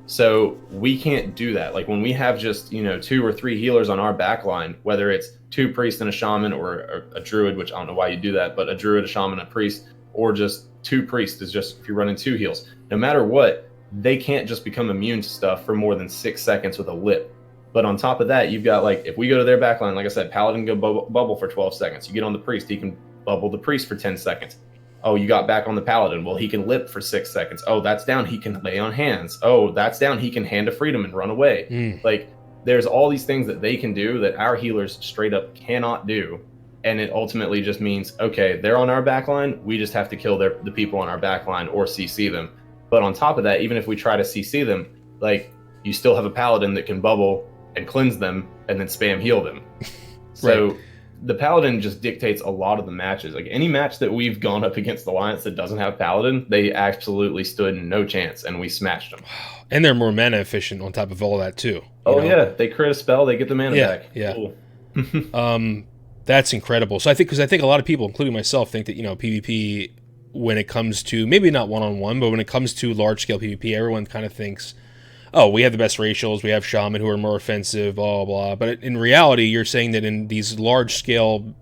So we can't do that. Like when we have just, 2 or 3 healers on our backline, whether it's 2 priests and a shaman or a druid, which I don't know why you do that, but a druid, a shaman, a priest, or just 2 priests is just if you're running 2 heals. No matter what, they can't just become immune to stuff for more than 6 seconds with a lip. But on top of that, you've got like, if we go to their backline, like I said, paladin can go bubble for 12 seconds. You get on the priest, he can bubble the priest for 10 seconds. Oh, you got back on the paladin. Well, he can lip for 6 seconds. Oh, that's down. He can lay on hands. Oh, that's down. He can hand of freedom and run away. Like there's all these things that they can do that our healers straight up cannot do. And it ultimately just means, okay, they're on our backline. We just have to kill the people on our backline or CC them. But on top of that, even if we try to CC them, like you still have a paladin that can bubble and cleanse them and then spam heal them. So right. The paladin just dictates a lot of the matches. Like any match that we've gone up against the Alliance that doesn't have paladin, they absolutely stood no chance, and we smashed them. And they're more mana efficient on top of all that too. Yeah, they crit a spell, they get the mana back. Yeah. Cool. That's incredible. So because I think a lot of people, including myself, think that PvP, when it comes to maybe not one-on-one, but when it comes to large-scale PvP, everyone kind of thinks, oh, we have the best racials, we have shaman who are more offensive, blah, blah, blah. But in reality, you're saying that in these large-scale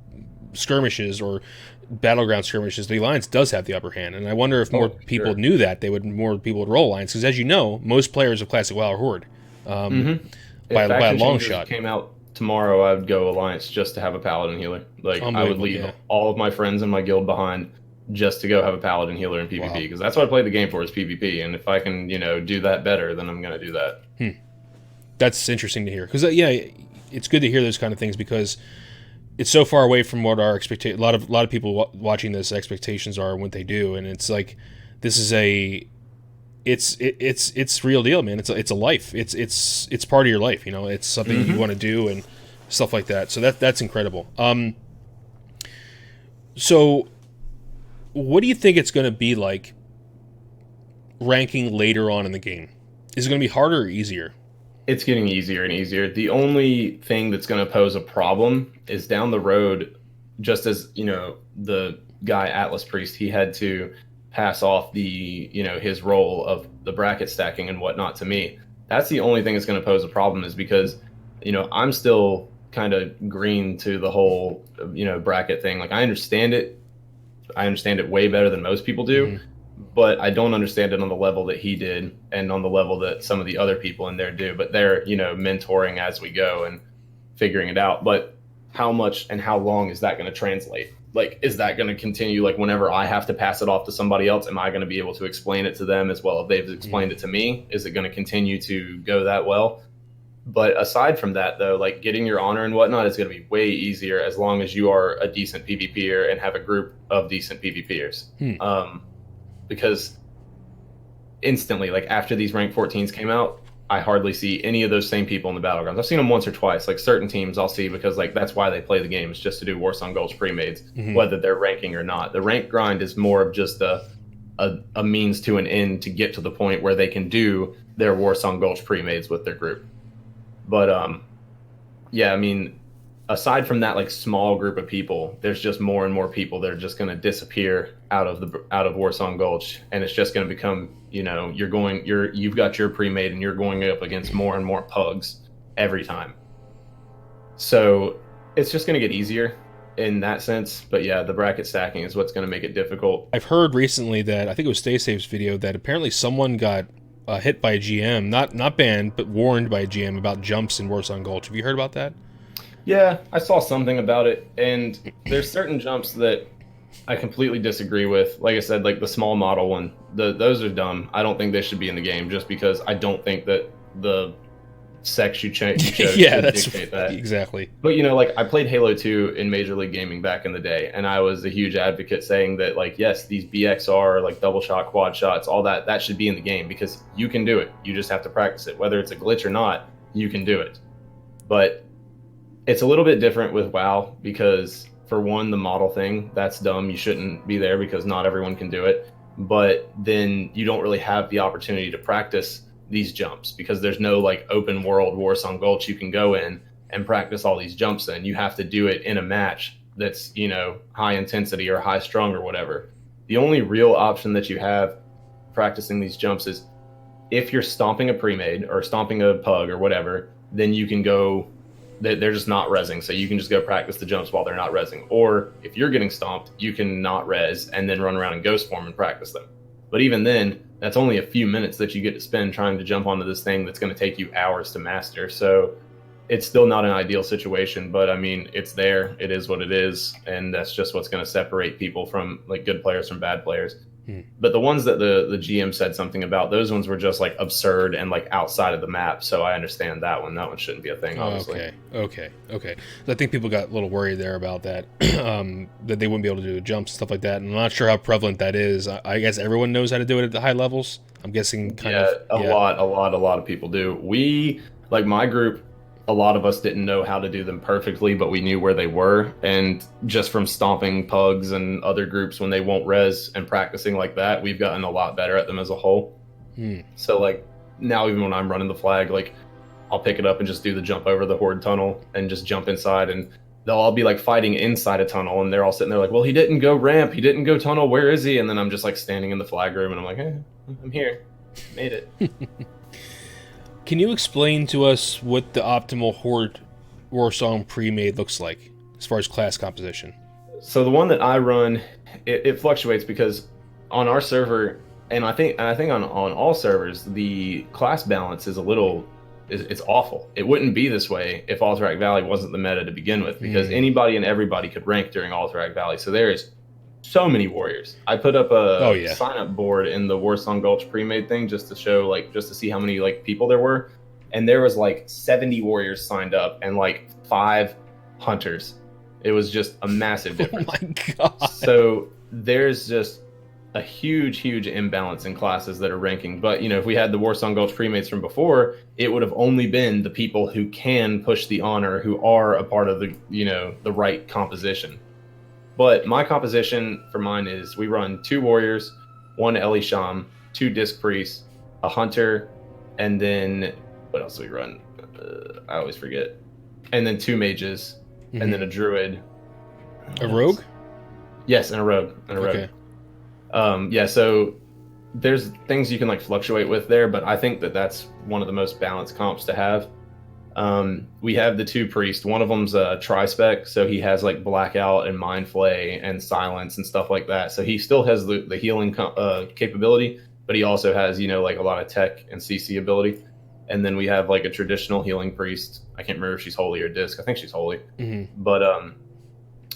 skirmishes or battleground skirmishes, the Alliance does have the upper hand. And I wonder if more people knew that, more people would roll Alliance. Because as you know, most players of Classic WoW are Horde by a long shot. Came out tomorrow, I would go Alliance just to have a paladin healer. Like I would leave all of my friends in my guild behind just to go have a paladin healer in PvP, because that's what I play the game for, is PvP. And if I can, do that better, then I'm going to do that. That's interesting to hear, because it's good to hear those kind of things, because it's so far away from what our expectation. A lot of people watching this expectations are and what they do, and it's like this is it's real deal, man. It's a life. It's part of your life. It's something you want to do and stuff like that. So that's incredible. So what do you think it's going to be like ranking later on in the game? Is it going to be harder or easier? It's getting easier and easier. The only thing that's going to pose a problem is down the road, just as, the guy Atlas Priest, he had to pass off the, his role of the bracket stacking and whatnot to me. That's the only thing that's going to pose a problem, is because, I'm still kind of green to the whole, bracket thing. Like I understand it way better than most people do, but I don't understand it on the level that he did and on the level that some of the other people in there do. But they're, mentoring as we go and figuring it out. But how much and how long is that going to translate? Like, is that going to continue? Like, whenever I have to pass it off to somebody else, am I going to be able to explain it to them as well if they've explained it to me? Is it going to continue to go that well? But aside from that, though, like getting your honor and whatnot is going to be way easier as long as you are a decent PvPer and have a group of decent PvPers. Because instantly, like after these rank 14s came out, I hardly see any of those same people in the battlegrounds. I've seen them once or twice. Like certain teams I'll see, because like that's why they play the game. It's just to do Warsong Gulch pre-mades, whether they're ranking or not. The rank grind is more of just a means to an end to get to the point where they can do their Warsong Gulch pre-mades with their group. But aside from that, like small group of people, there's just more and more people that are just going to disappear out of Warsong Gulch, and it's just going to become, you've got your pre-made and you're going up against more and more pugs every time. So it's just going to get easier in that sense. But yeah, the bracket stacking is what's going to make it difficult. I've heard recently that, I think it was Stay Safe's video, that apparently someone got hit by a GM, not banned, but warned by a GM about jumps in Warsong Gulch. Have you heard about that? Yeah, I saw something about it, and there's certain jumps that I completely disagree with. Like I said, like the small model one, those are dumb. I don't think they should be in the game, just because I don't think that the sex you chose Yeah, to that's dictate that. exactly. But you know, like I played Halo 2 in Major League Gaming back in the day, and I was a huge advocate saying that like yes, these BXR like double shot, quad shots, all that should be in the game because you can do it. You just have to practice it. Whether it's a glitch or not, you can do it. But it's a little bit different with WoW because for one, the model thing, that's dumb. You shouldn't be there because not everyone can do it. But then you don't really have the opportunity to practice these jumps because there's no like open world Warsong Gulch you can go in and practice all these jumps in. You have to do it in a match that's, you know, high intensity or high strung or whatever. The only real option that you have practicing these jumps is if you're stomping a pre-made or stomping a pug or whatever, then you can go, they're just not rezzing. So you can just go practice the jumps while they're not rezzing. Or if you're getting stomped, you can not res and then run around in ghost form and practice them. But even then, that's only a few minutes that you get to spend trying to jump onto this thing that's going to take you hours to master. So it's still not an ideal situation, but I mean, it's there. It is what it is. And that's just what's going to separate people from like good players from bad players. But the ones that the GM said something about, those ones were just like absurd and like outside of the map. So I understand that one. That one shouldn't be a thing, obviously. Okay. I think people got a little worried there about that, that they wouldn't be able to do jumps and stuff like that. And I'm not sure how prevalent that is. I guess everyone knows how to do it at the high levels. I'm guessing a lot of people do. We, like my group, a lot of us didn't know how to do them perfectly, but we knew where they were. And just from stomping pugs and other groups when they won't res and practicing like that, we've gotten a lot better at them as a whole. So like now, even when I'm running the flag, like I'll pick it up and just do the jump over the horde tunnel and just jump inside, and they'll all be like fighting inside a tunnel, and they're all sitting there like, well, he didn't go ramp, he didn't go tunnel, where is he? And then I'm just like standing in the flag room and I'm like, hey, I'm here, made it. Can you explain to us what the optimal Horde Warsong pre-made looks like as far as class composition? So the one that I run, it fluctuates because on our server, and I think on all servers, the class balance is it's awful. It wouldn't be this way if Alterac Valley wasn't the meta to begin with, because anybody and everybody could rank during Alterac Valley. So there is so many warriors. I put up a sign up board in the Warsong Gulch pre-made thing just to show, like, just to see how many like people there were, and there was like 70 warriors signed up and like 5 hunters. It was just a massive difference. Oh my god! So there's just a huge imbalance in classes that are ranking. But you know, if we had the Warsong Gulch pre-mates from before, it would have only been the people who can push the honor, who are a part of the, you know, the right composition. But my composition for mine is we run 2 warriors, 1 Eli Sham, 2 disc priests, a hunter, and then what else do we run? I always forget. And then 2 mages, and then a druid. A rogue? Yes, and a rogue. Okay. Yeah, so there's things you can like fluctuate with there, but I think that that's one of the most balanced comps to have. We have the 2 priests. One of them's a tri-spec, so he has like blackout and mind flay and silence and stuff like that. So he still has the healing capability, but he also has, you know, like a lot of tech and CC ability. And then we have like a traditional healing priest. I can't remember if she's holy or disc. I think she's holy. But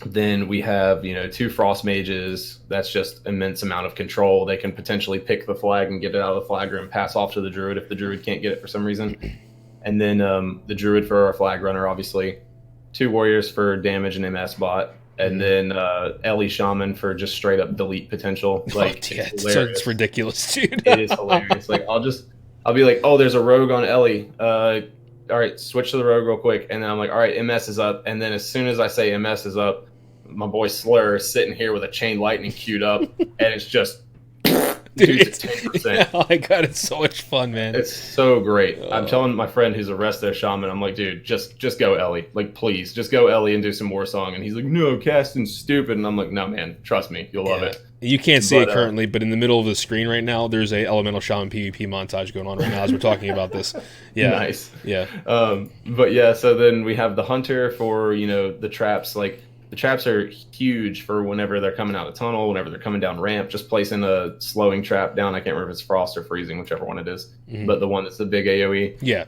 then we have, you know, 2 frost mages. That's just immense amount of control. They can potentially pick the flag and get it out of the flag room, pass off to the druid if the druid can't get it for some reason. And then the druid for our flag runner, obviously. 2 warriors for damage and MS bot. And then Ellie Shaman for just straight up delete potential. Like, yeah, it's ridiculous, dude. It is hilarious. Like, I'll be like, oh, there's a rogue on Ellie. All right, switch to the rogue real quick. And then I'm like, all right, MS is up. And then as soon as I say MS is up, my boy Slur is sitting here with a chain lightning queued up. And it's just... Dude, it's 10%. Oh my god, it's so much fun, man. It's so great. I'm telling my friend who's a resto shaman, I'm like, dude, just go Ellie. Like, please, just go Ellie and do some more song. And he's like, no, casting's stupid. And I'm like, no, man, trust me, you'll love it. You can't see it currently, but in the middle of the screen right now, there's a Elemental Shaman PvP montage going on right now as we're talking about this. Yeah. Nice. Yeah. But yeah, so then we have the hunter for, you know, the traps. Like, the traps are huge for whenever they're coming out of tunnel, whenever they're coming down ramp. Just placing a slowing trap down. I can't remember if it's frost or freezing, whichever one it is. But the one that's the big AoE. Yeah.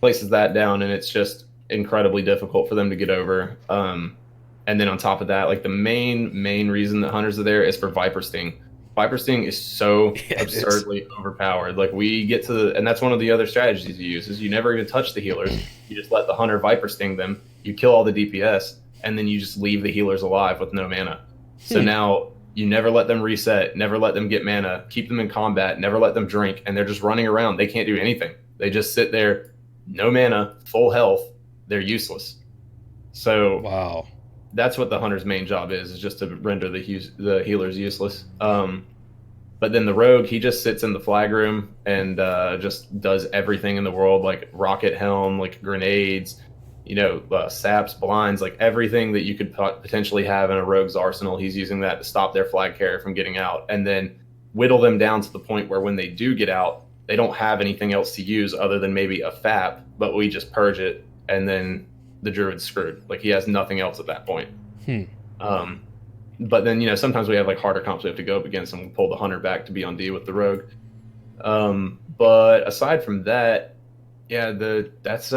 Places that down, and it's just incredibly difficult for them to get over. And then on top of that, like the main reason that hunters are there is for Viper Sting. Viper Sting is so Yeah, it is. absurdly overpowered. Like we get to the, and that's one of the other strategies you use is you never even touch the healers. You just let the hunter Viper Sting them. You kill all the DPS, and then you just leave the healers alive with no mana. So now you never let them reset, never let them get mana, keep them in combat, never let them drink, and they're just running around. They can't do anything. They just sit there, no mana, full health. They're useless. So Wow. that's what the hunter's main job is just to render the healers useless. But then the rogue, he just sits in the flag room and just does everything in the world, like rocket helm, like grenades, saps, blinds, like everything that you could potentially have in a rogue's arsenal. He's using that to stop their flag carrier from getting out, and then whittle them down to the point where when they do get out, they don't have anything else to use other than maybe a FAP, but we just purge it, and then the druid's screwed. Like he has nothing else at that point. But then, sometimes we have like harder comps we have to go up against, and we'll pull the hunter back to be on D with the rogue. But aside from that, yeah, that's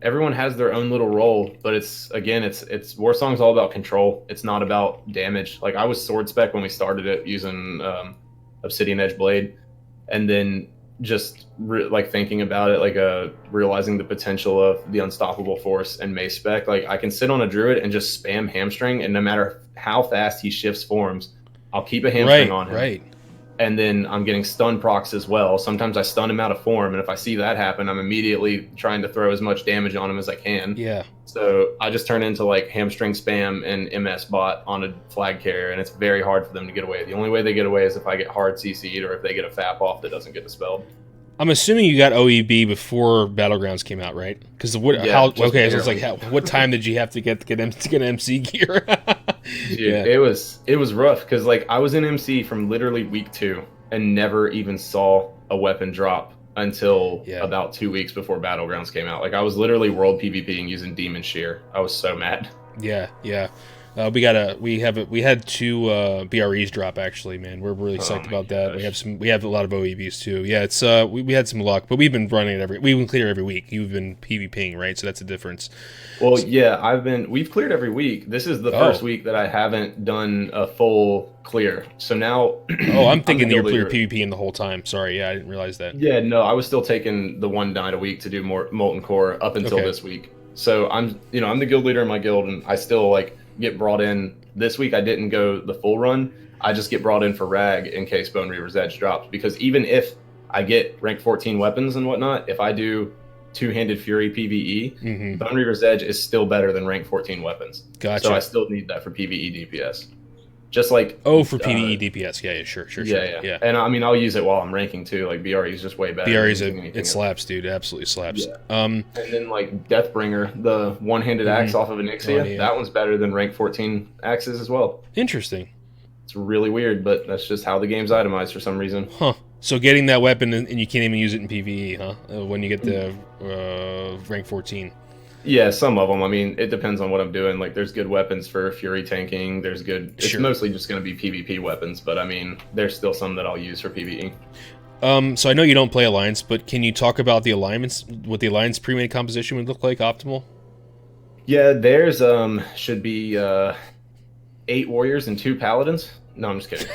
everyone has their own little role, but it's Warsong's all about control. It's not about damage. Like I was sword spec when we started it using Obsidian Edge Blade, and then just thinking about it, like realizing the potential of the Unstoppable Force and Mace spec. Like I can sit on a druid and just spam hamstring, and no matter how fast he shifts forms, I'll keep a hamstring on him. Right. And then I'm getting stun procs as well. Sometimes I stun him out of form, and if I see that happen, I'm immediately trying to throw as much damage on him as I can. Yeah. So I just turn into like hamstring spam and MS bot on a flag carrier, and it's very hard for them to get away. The only way they get away is if I get hard CC'd or if they get a FAP off that doesn't get dispelled. I'm assuming you got OEB before Battlegrounds came out, right? Because what time did you have to get MC gear? Dude, it was rough because like I was in MC from literally week 2 and never even saw a weapon drop until about 2 weeks before Battlegrounds came out. Like I was literally world PvPing using Demon Shear. I was so mad. Yeah. We had 2 BREs drop actually, man. We're really psyched about that. Gosh. We have a lot of OEBs too. Yeah, it's we had some luck, but we've been running it we've been clear every week. You've been PvPing, right? So that's the difference. Well, yeah, we've cleared every week. This is the first week that I haven't done a full clear. So now I'm thinking you're clear PvPing the whole time. Sorry, yeah, I didn't realize that. Yeah, no, I was still taking the 1 night a week to do more Molten Core up until this week. So I'm the guild leader in my guild, and I still get brought in. This week I didn't go the full run. I just get brought in for rag in case Bone Reaver's Edge drops, because even if I get rank 14 weapons and whatnot, if I do Two-Handed Fury PvE, Bone Reaver's Edge is still better than rank 14 weapons. Gotcha. So I still need that for PvE DPS. Just like for PvE DPS, yeah, sure. Yeah. And I mean, I'll use it while I'm ranking too. Like BRE is just way better. BRE it slaps, dude. It absolutely slaps. Yeah. And then like Deathbringer, the one-handed axe off of Onyxia, that one's better than rank 14 axes as well. Interesting. It's really weird, but that's just how the game's itemized for some reason. Huh. So getting that weapon and you can't even use it in PvE, huh? When you get the rank 14. Yeah, some of them. I mean, it depends on what I'm doing. Like, there's good weapons for Fury tanking. There's good... It's mostly just going to be PvP weapons, but I mean, there's still some that I'll use for PvE. So I know you don't play Alliance, but can you talk about the alignments, what the Alliance pre-made composition would look like, optimal? Yeah, there's should be 8 warriors and 2 paladins. No, I'm just kidding.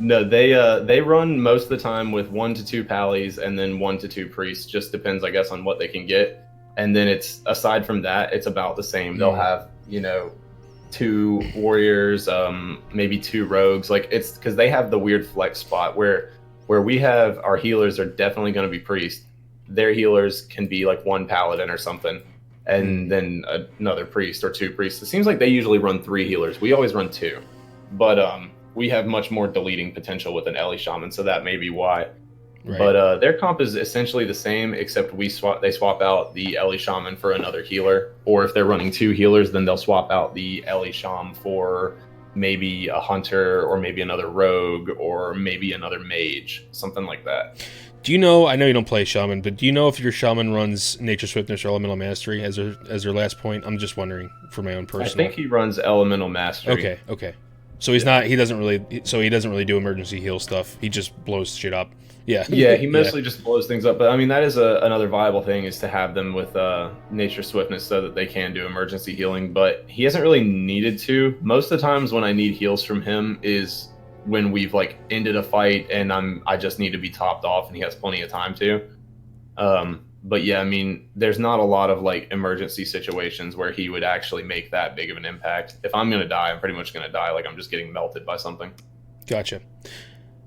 No, they run most of the time with 1 to 2 pallies and then 1 to 2 priests. Just depends, I guess, on what they can get. And then it's, aside from that, it's about the same. They'll have, 2 warriors, maybe 2 rogues. Like, it's because they have the weird flex spot where we have our healers are definitely going to be priests. Their healers can be like 1 paladin or something, and then another priest or 2 priests. It seems like they usually run 3 healers. We always run 2, but we have much more deleting potential with an Ellie Shaman, so that may be why. Right. But their comp is essentially the same, except they swap out the Ellie Shaman for another healer, or if they're running 2 healers, then they'll swap out the Ellie Shaman for maybe a hunter, or maybe another rogue, or maybe another mage, something like that. Do you know, I know you don't play Shaman, but do you know if your Shaman runs Nature Swiftness or Elemental Mastery as their last point? I'm just wondering for my own personal. I think he runs Elemental Mastery. Okay. So he doesn't really do emergency heal stuff. He just blows shit up. Yeah. Yeah, he mostly just blows things up. But I mean, that is another viable thing, is to have them with Nature Swiftness so that they can do emergency healing. But he hasn't really needed to. Most of the times when I need heals from him is when we've like ended a fight and I just need to be topped off and he has plenty of time to. But yeah, I mean, there's not a lot of like emergency situations where he would actually make that big of an impact. If I'm gonna die, I'm pretty much gonna die like I'm just getting melted by something. Gotcha.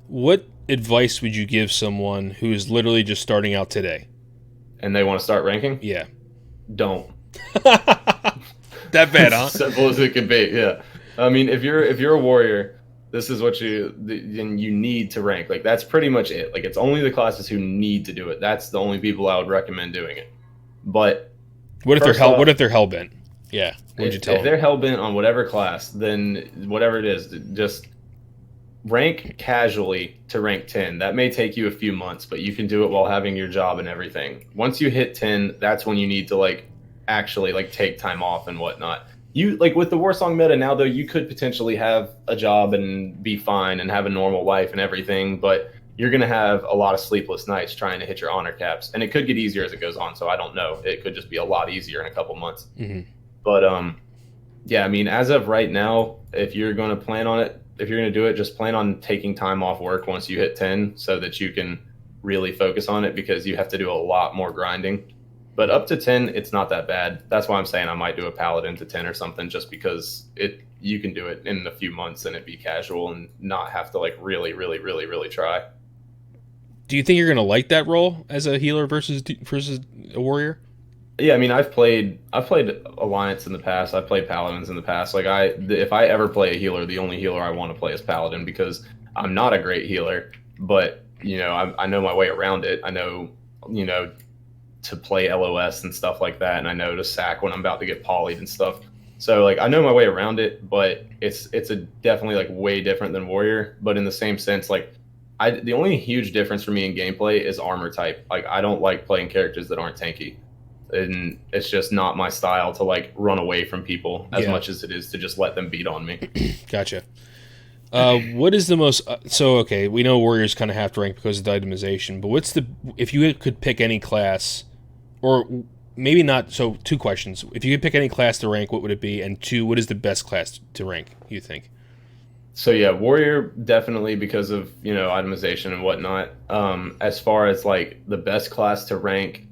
What advice would you give someone who is literally just starting out today? And they want to start ranking? Yeah. Don't. That bad, huh? Simple as it can be. Yeah. I mean, if you're a warrior, this is what you need to rank. Like that's pretty much it. Like it's only the classes who need to do it. That's the only people I would recommend doing it. But what if they're hellbent? Yeah. What would you tell them? If they're hellbent on whatever class, then whatever it is, just rank casually to rank 10. That may take you a few months, but you can do it while having your job and everything. Once you hit 10, that's when you need to like actually like take time off and whatnot. You like with the Warsong meta now though, you could potentially have a job and be fine and have a normal life and everything, but you're going to have a lot of sleepless nights trying to hit your honor caps, and it could get easier as it goes on. So I don't know, it could just be a lot easier in a couple months. But yeah, I mean, as of right now, if you're going to plan on it, if you're going to do it, just plan on taking time off work once you hit 10 so that you can really focus on it, because you have to do a lot more grinding. But up to 10, it's not that bad. That's why I'm saying I might do a paladin to 10 or something, just because you can do it in a few months and it'd be casual and not have to like really, really, really, really try. Do you think you're going to like that role as a healer versus a warrior? Yeah, I mean, I've played Alliance in the past. I've played Paladins in the past. Like if I ever play a healer, the only healer I want to play is Paladin, because I'm not a great healer, but you know, I know my way around it. I know, you know, to play LOS and stuff like that, and I know to sack when I'm about to get polyed and stuff. So like I know my way around it, but it's definitely like way different than warrior. But in the same sense, like the only huge difference for me in gameplay is armor type. Like I don't like playing characters that aren't tanky. And it's just not my style to like run away from people as much as it is to just let them beat on me. Gotcha. What is the most so okay, we know warriors kind of have to rank because of the itemization, but if you could pick any class, or maybe not, so two questions. If you could pick any class to rank, what would it be? And two, what is the best class to rank, you think? So yeah, warrior definitely, because of, you know, itemization and whatnot. As far as like the best class to rank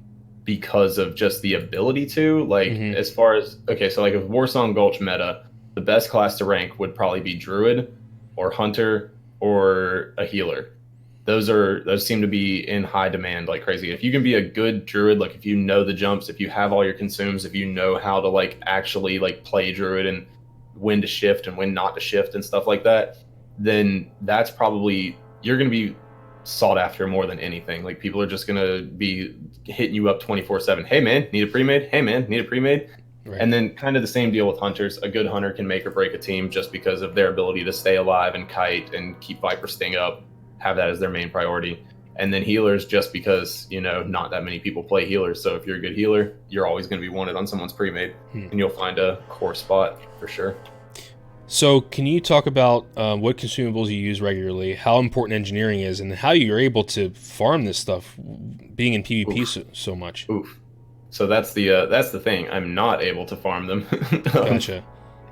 because of just the ability to, like, as far as, okay, so like if Warsong Gulch meta, the best class to rank would probably be Druid or Hunter or a healer. Those seem to be in high demand like crazy. If you can be a good Druid, like if you know the jumps, if you have all your consumes, if you know how to like actually like play Druid and when to shift and when not to shift and stuff like that, then that's probably, you're going to be sought after more than anything. Like people are just going to be hitting you up 24/7. Hey man, need a pre-made? Hey man, need a pre-made? Right. And then kind of the same deal with hunters. A good hunter can make or break a team just because of their ability to stay alive and kite and keep Viper Sting up, have that as their main priority. And then healers, just because, you know, not that many people play healers. So if you're a good healer, you're always going to be wanted on someone's pre-made, and you'll find a core spot for sure. So can you talk about what consumables you use regularly, how important engineering is, and how you're able to farm this stuff being in PvP so much? Oof. So that's the thing. I'm not able to farm them. Gotcha.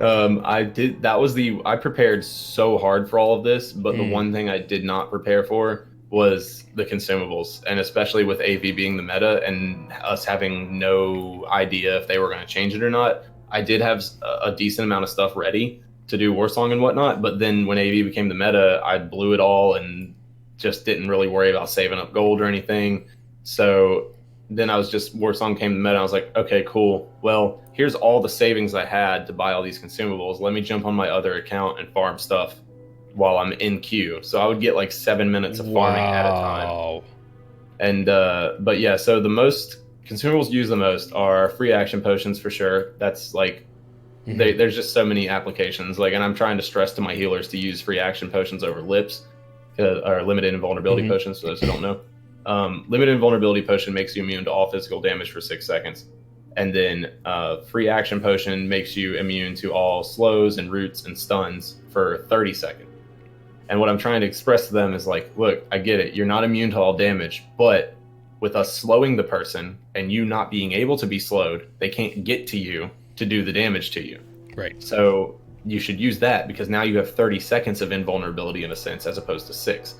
I prepared so hard for all of this, but the one thing I did not prepare for was the consumables, and especially with AV being the meta and us having no idea if they were going to change it or not. I did have a decent amount of stuff ready to do Warsong and whatnot, but then when AV became the meta, I blew it all and just didn't really worry about saving up gold or anything. So then Warsong came to the meta, I was like, okay, cool. Well, here's all the savings I had to buy all these consumables. Let me jump on my other account and farm stuff while I'm in queue. So I would get like 7 minutes of farming at a time. And, but yeah, so the most consumables used the most are free action potions for sure. That's like, there's just so many applications. Like, and I'm trying to stress to my healers to use free action potions over lips, or limited invulnerability potions, for those who don't know. Limited invulnerability potion makes you immune to all physical damage for 6 seconds. And then free action potion makes you immune to all slows and roots and stuns for 30 seconds. And what I'm trying to express to them is like, look, I get it. You're not immune to all damage, but with us slowing the person and you not being able to be slowed, they can't get to you to do the damage to you. Right. So you should use that because now you have 30 seconds of invulnerability in a sense as opposed to 6.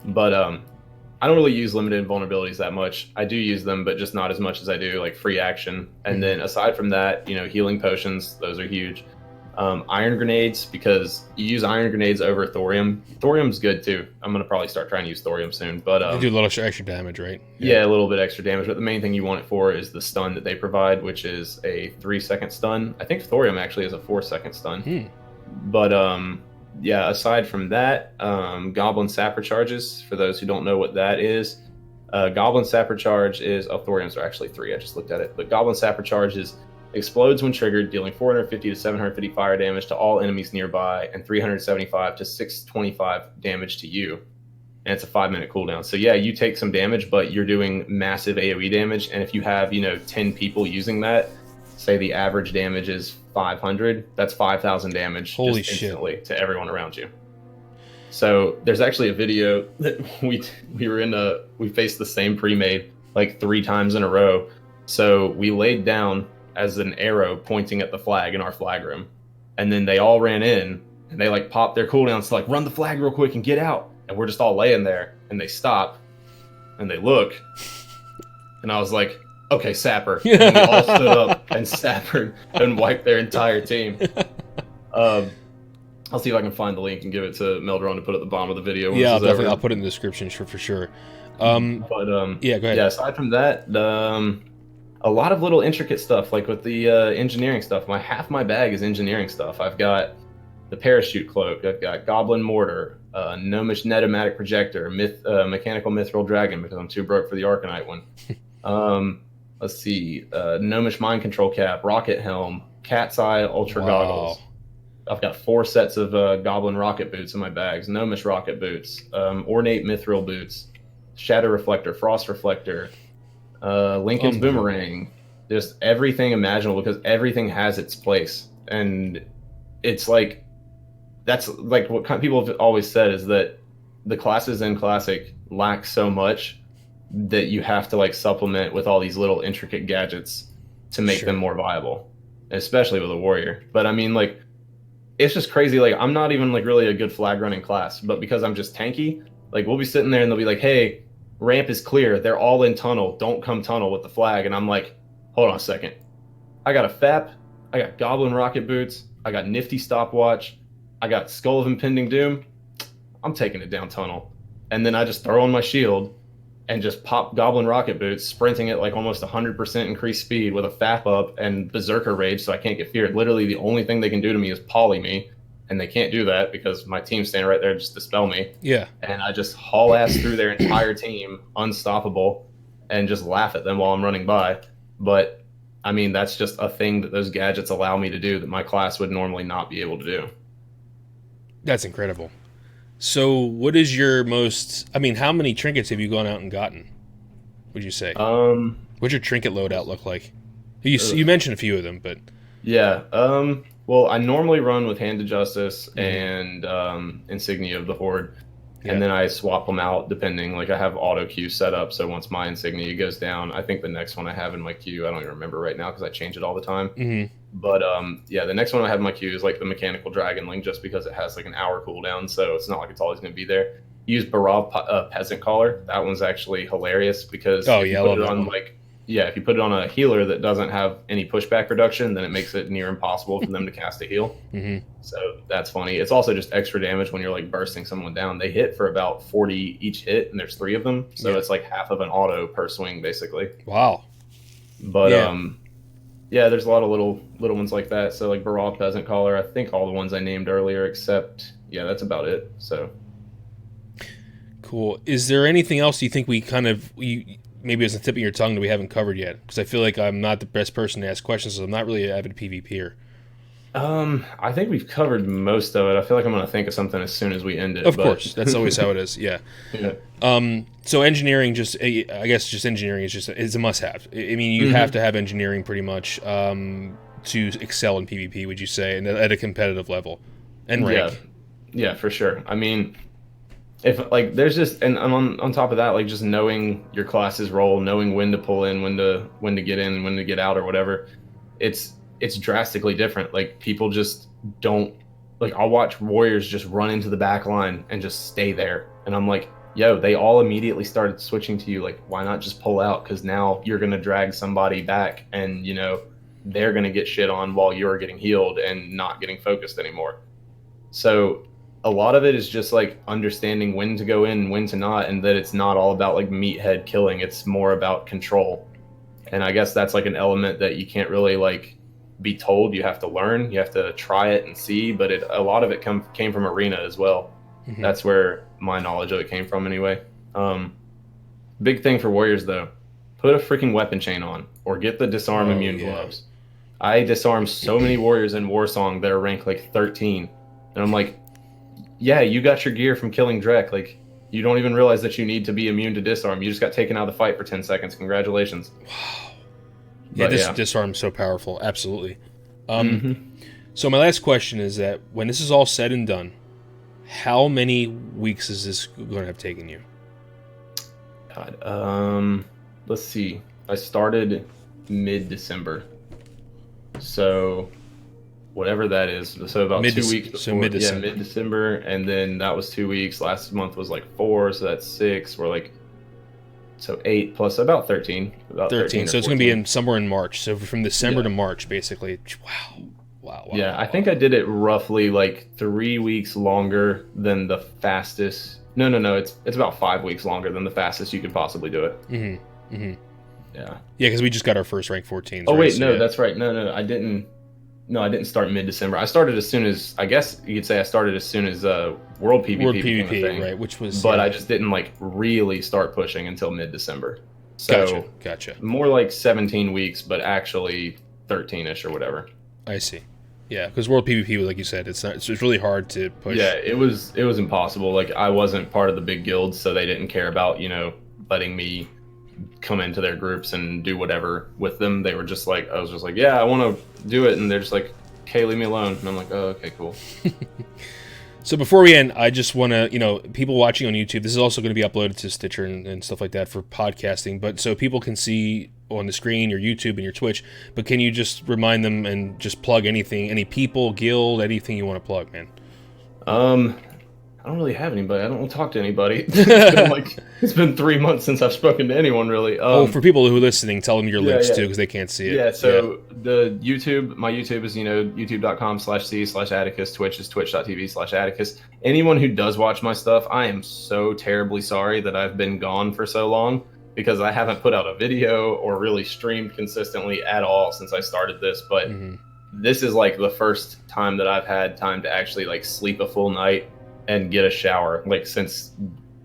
But I don't really use limited invulnerabilities that much. I do use them, but just not as much as I do like free action. And then aside from that, healing potions, those are huge. Iron grenades, because you use iron grenades over thorium. Thorium's good too. I'm gonna probably start trying to use thorium soon. But they do a little extra damage, right? Yeah, a little bit extra damage. But the main thing you want it for is the stun that they provide, which is a 3-second stun. I think thorium actually is a 4-second stun. But yeah, aside from that, Goblin Sapper charges, for those who don't know what that is, Goblin Sapper charge is, thoriums are actually 3, I just looked at it, but Goblin Sapper charge explodes when triggered, dealing 450 to 750 fire damage to all enemies nearby, and 375 to 625 damage to you. And it's a 5-minute cooldown. So yeah, you take some damage, but you're doing massive AoE damage, and if you have, 10 people using that, say the average damage is 500, that's 5,000 damage just instantly to everyone around you. So there's actually a video that we faced the same pre-made like 3 times in a row. So we laid down as an arrow pointing at the flag in our flag room, and then they all ran in and they like popped their cooldowns to like run the flag real quick and get out, and we're just all laying there, and they stop and they look, and I was like, okay, sapper. And we all stood up and sappered and wiped their entire team. I'll see if I can find the link and give it to Melderon to put at the bottom of the video. Yeah, definitely. I'll put it in the description for sure. Yeah, go ahead. Yeah, aside from that, a lot of little intricate stuff, like with the engineering stuff. Half my bag is engineering stuff. I've got the parachute cloak. I've got Goblin Mortar, Gnomish Netomatic Projector, Mechanical Mithril Dragon, because I'm too broke for the Arcanite one. Let's see, Gnomish Mind Control Cap, Rocket Helm, Cat's Eye Ultra Goggles. I've got 4 sets of Goblin Rocket Boots in my bags, Gnomish Rocket Boots, Ornate Mithril Boots, Shadow Reflector, Frost Reflector, Lincoln's Boomerang, just everything imaginable, because everything has its place. And it's like, that's like what people have always said, is that the classes in Classic lack so much that you have to like supplement with all these little intricate gadgets to make them more viable, especially with a warrior. But I mean, like, it's just crazy. Like, I'm not even like really a good flag running class, but because I'm just tanky, like we'll be sitting there and they'll be like, hey, ramp is clear, they're all in tunnel, don't come tunnel with the flag. And I'm like, hold on a second, I got a FAP, I got Goblin Rocket Boots, I got Nifty Stopwatch, I got Skull of Impending Doom, I'm taking it down tunnel. And then I just throw on my shield and just pop Goblin Rocket Boots, sprinting at like almost 100% increased speed with a FAP up and Berserker Rage, so I can't get feared. Literally the only thing they can do to me is poly me, and they can't do that because my team's standing right there to just dispel me. Yeah. And I just haul ass through their entire team, unstoppable, and just laugh at them while I'm running by. But, I mean, that's just a thing that those gadgets allow me to do that my class would normally not be able to do. That's incredible. So what is your most, I mean, how many trinkets have you gone out and gotten, would you say? What's your trinket loadout look like? You mentioned a few of them, but... Yeah, well, I normally run with Hand of Justice and Insignia of the Horde, and then I swap them out depending, like I have auto queue set up, so once my Insignia goes down, I think the next one I have in my queue, I don't even remember right now because I change it all the time. But yeah, the next one I have in my queue is like the Mechanical Dragon Link, just because it has like an hour cooldown, so it's not like it's always going to be there. Use Barav Peasant Collar. That one's actually hilarious because if you put it on if you put it on a healer that doesn't have any pushback reduction, then it makes it near impossible for them to cast a heal. So that's funny. It's also just extra damage when you're like bursting someone down. They hit for about 40 each hit, and there's 3 of them, so it's like half of an auto per swing, basically. Wow. But yeah, there's a lot of little ones like that. So like Barav Peasant Collar, I think all the ones I named earlier, except that's about it. So cool. Is there anything else you think we kind of maybe it's a tip of your tongue that we haven't covered yet? Because I feel like I'm not the best person to ask questions, so I'm not really an avid PvPer. I think we've covered most of it. I feel like I'm going to think of something as soon as we end it. Of course, that's always how it is. Yeah. So engineering, I guess engineering is a must-have. I mean, you have to have engineering pretty much to excel in PvP. Would you say, and at a competitive level, and rank? Yeah, for sure. I mean, if like there's just and on top of that, like just knowing your class's role, knowing when to pull in, when to get in, when to get out, or whatever. It's it's drastically different. Like people just don't like. I'll watch warriors just run into the back line and just stay there, and I'm like, yo, they all immediately started switching to you. Like, why not just pull out? Because now you're gonna drag somebody back, and you know they're gonna get shit on while you're getting healed and not getting focused anymore. So a lot of it is just like understanding when to go in and when to not, and that it's not all about like meathead killing. It's more about control. And I guess that's like an element that you can't really like be told. You have to learn. You have to try it and see. But a lot of it came from arena as well. Mm-hmm. That's where my knowledge of it came from anyway. Big thing for warriors though, put a freaking weapon chain on or get the disarm immune gloves. I disarmed so many warriors in Warsong that are ranked like 13, and I'm like, yeah, you got your gear from killing Drek. Like, you don't even realize that you need to be immune to disarm. You just got taken out of the fight for 10 seconds. Congratulations. Wow. Yeah, disarm's so powerful. Absolutely. So my last question is that when this is all said and done, how many weeks is this going to have taken you? God, let's see. I started mid-December. So whatever that is. So about 2 weeks before. So mid-December. Yeah, mid-December. And then that was 2 weeks. Last month was like 4, so that's 6. We're like, so 8 plus about 13. About 13. So it's going to be somewhere in March. So from December to March, basically. Wow. Yeah, I think I did it roughly like 3 weeks longer than the fastest. No. It's about 5 weeks longer than the fastest you could possibly do it. Yeah. Yeah, because we just got our first rank 14s. Oh, wait, no, that's right. No, I didn't. No, I didn't start mid-December. I started as soon as, I guess you could say I started as soon as World PvP became a thing, right? Which was, but I just didn't like really start pushing until mid-December. So gotcha. More like 17 weeks, but actually 13ish or whatever. I see. Yeah, because World PvP, like you said, it's really hard to push. Yeah, it was impossible. Like I wasn't part of the big guilds, so they didn't care about letting me come into their groups and do whatever with them. They were just like, I was just like, yeah, I want to do it, and they're just like, okay, leave me alone. And I'm like, oh, okay, cool. So before we end, I just want to, people watching on YouTube, this is also going to be uploaded to Stitcher and stuff like that for podcasting, but so people can see on the screen your YouTube and your Twitch, but can you just remind them and just plug anything, any people, guild, anything you want to plug, man? I don't really have anybody. I don't want to talk to anybody. It's been 3 months since I've spoken to anyone, really. For people who are listening, tell them your links too, because they can't see it. Yeah, so the YouTube, my YouTube is, youtube.com/c/Atacas. Twitch is twitch.tv/Atacas. Anyone who does watch my stuff, I am so terribly sorry that I've been gone for so long, because I haven't put out a video or really streamed consistently at all since I started this. But this is like the first time that I've had time to actually like sleep a full night and get a shower, like since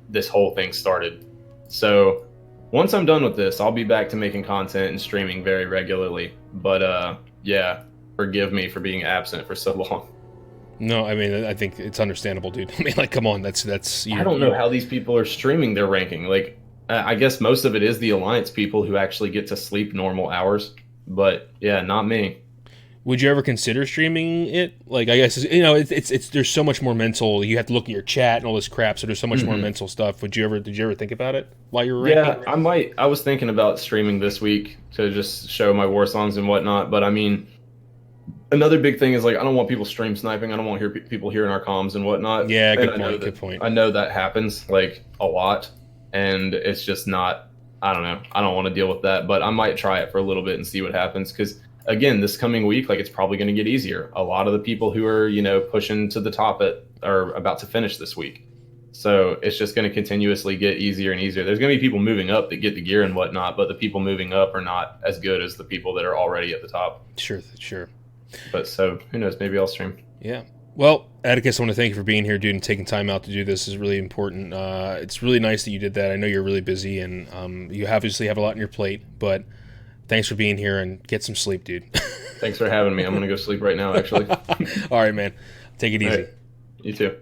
this whole thing started. So once I'm done with this, I'll be back to making content and streaming very regularly. But forgive me for being absent for so long. No, I mean, I think it's understandable, dude. I mean, like, come on, that's. I don't know how these people are streaming their ranking. Like, I guess most of it is the Alliance people who actually get to sleep normal hours. But yeah, not me. Would you ever consider streaming it? Like, I guess it's there's so much more mental. You have to look at your chat and all this crap. So there's so much more mental stuff. Did you ever think about it while you were ranking? Yeah, I might. I was thinking about streaming this week to just show my war songs and whatnot. But I mean, another big thing is like I don't want people stream sniping. I don't want people hearing our comms and whatnot. Yeah, good point. I know that happens like a lot, and it's just not. I don't know. I don't want to deal with that. But I might try it for a little bit and see what happens, because again, this coming week, like it's probably going to get easier. A lot of the people who are, pushing to the top are about to finish this week. So it's just going to continuously get easier and easier. There's going to be people moving up that get the gear and whatnot, but the people moving up are not as good as the people that are already at the top. Sure. But so who knows? Maybe I'll stream. Yeah. Well, Atticus, I want to thank you for being here, dude, and taking time out to do this is really important. It's really nice that you did that. I know you're really busy, and you obviously have a lot on your plate, but thanks for being here, and get some sleep, dude. Thanks for having me. I'm going to go sleep right now, actually. All right, man. Take it easy. Right. You too.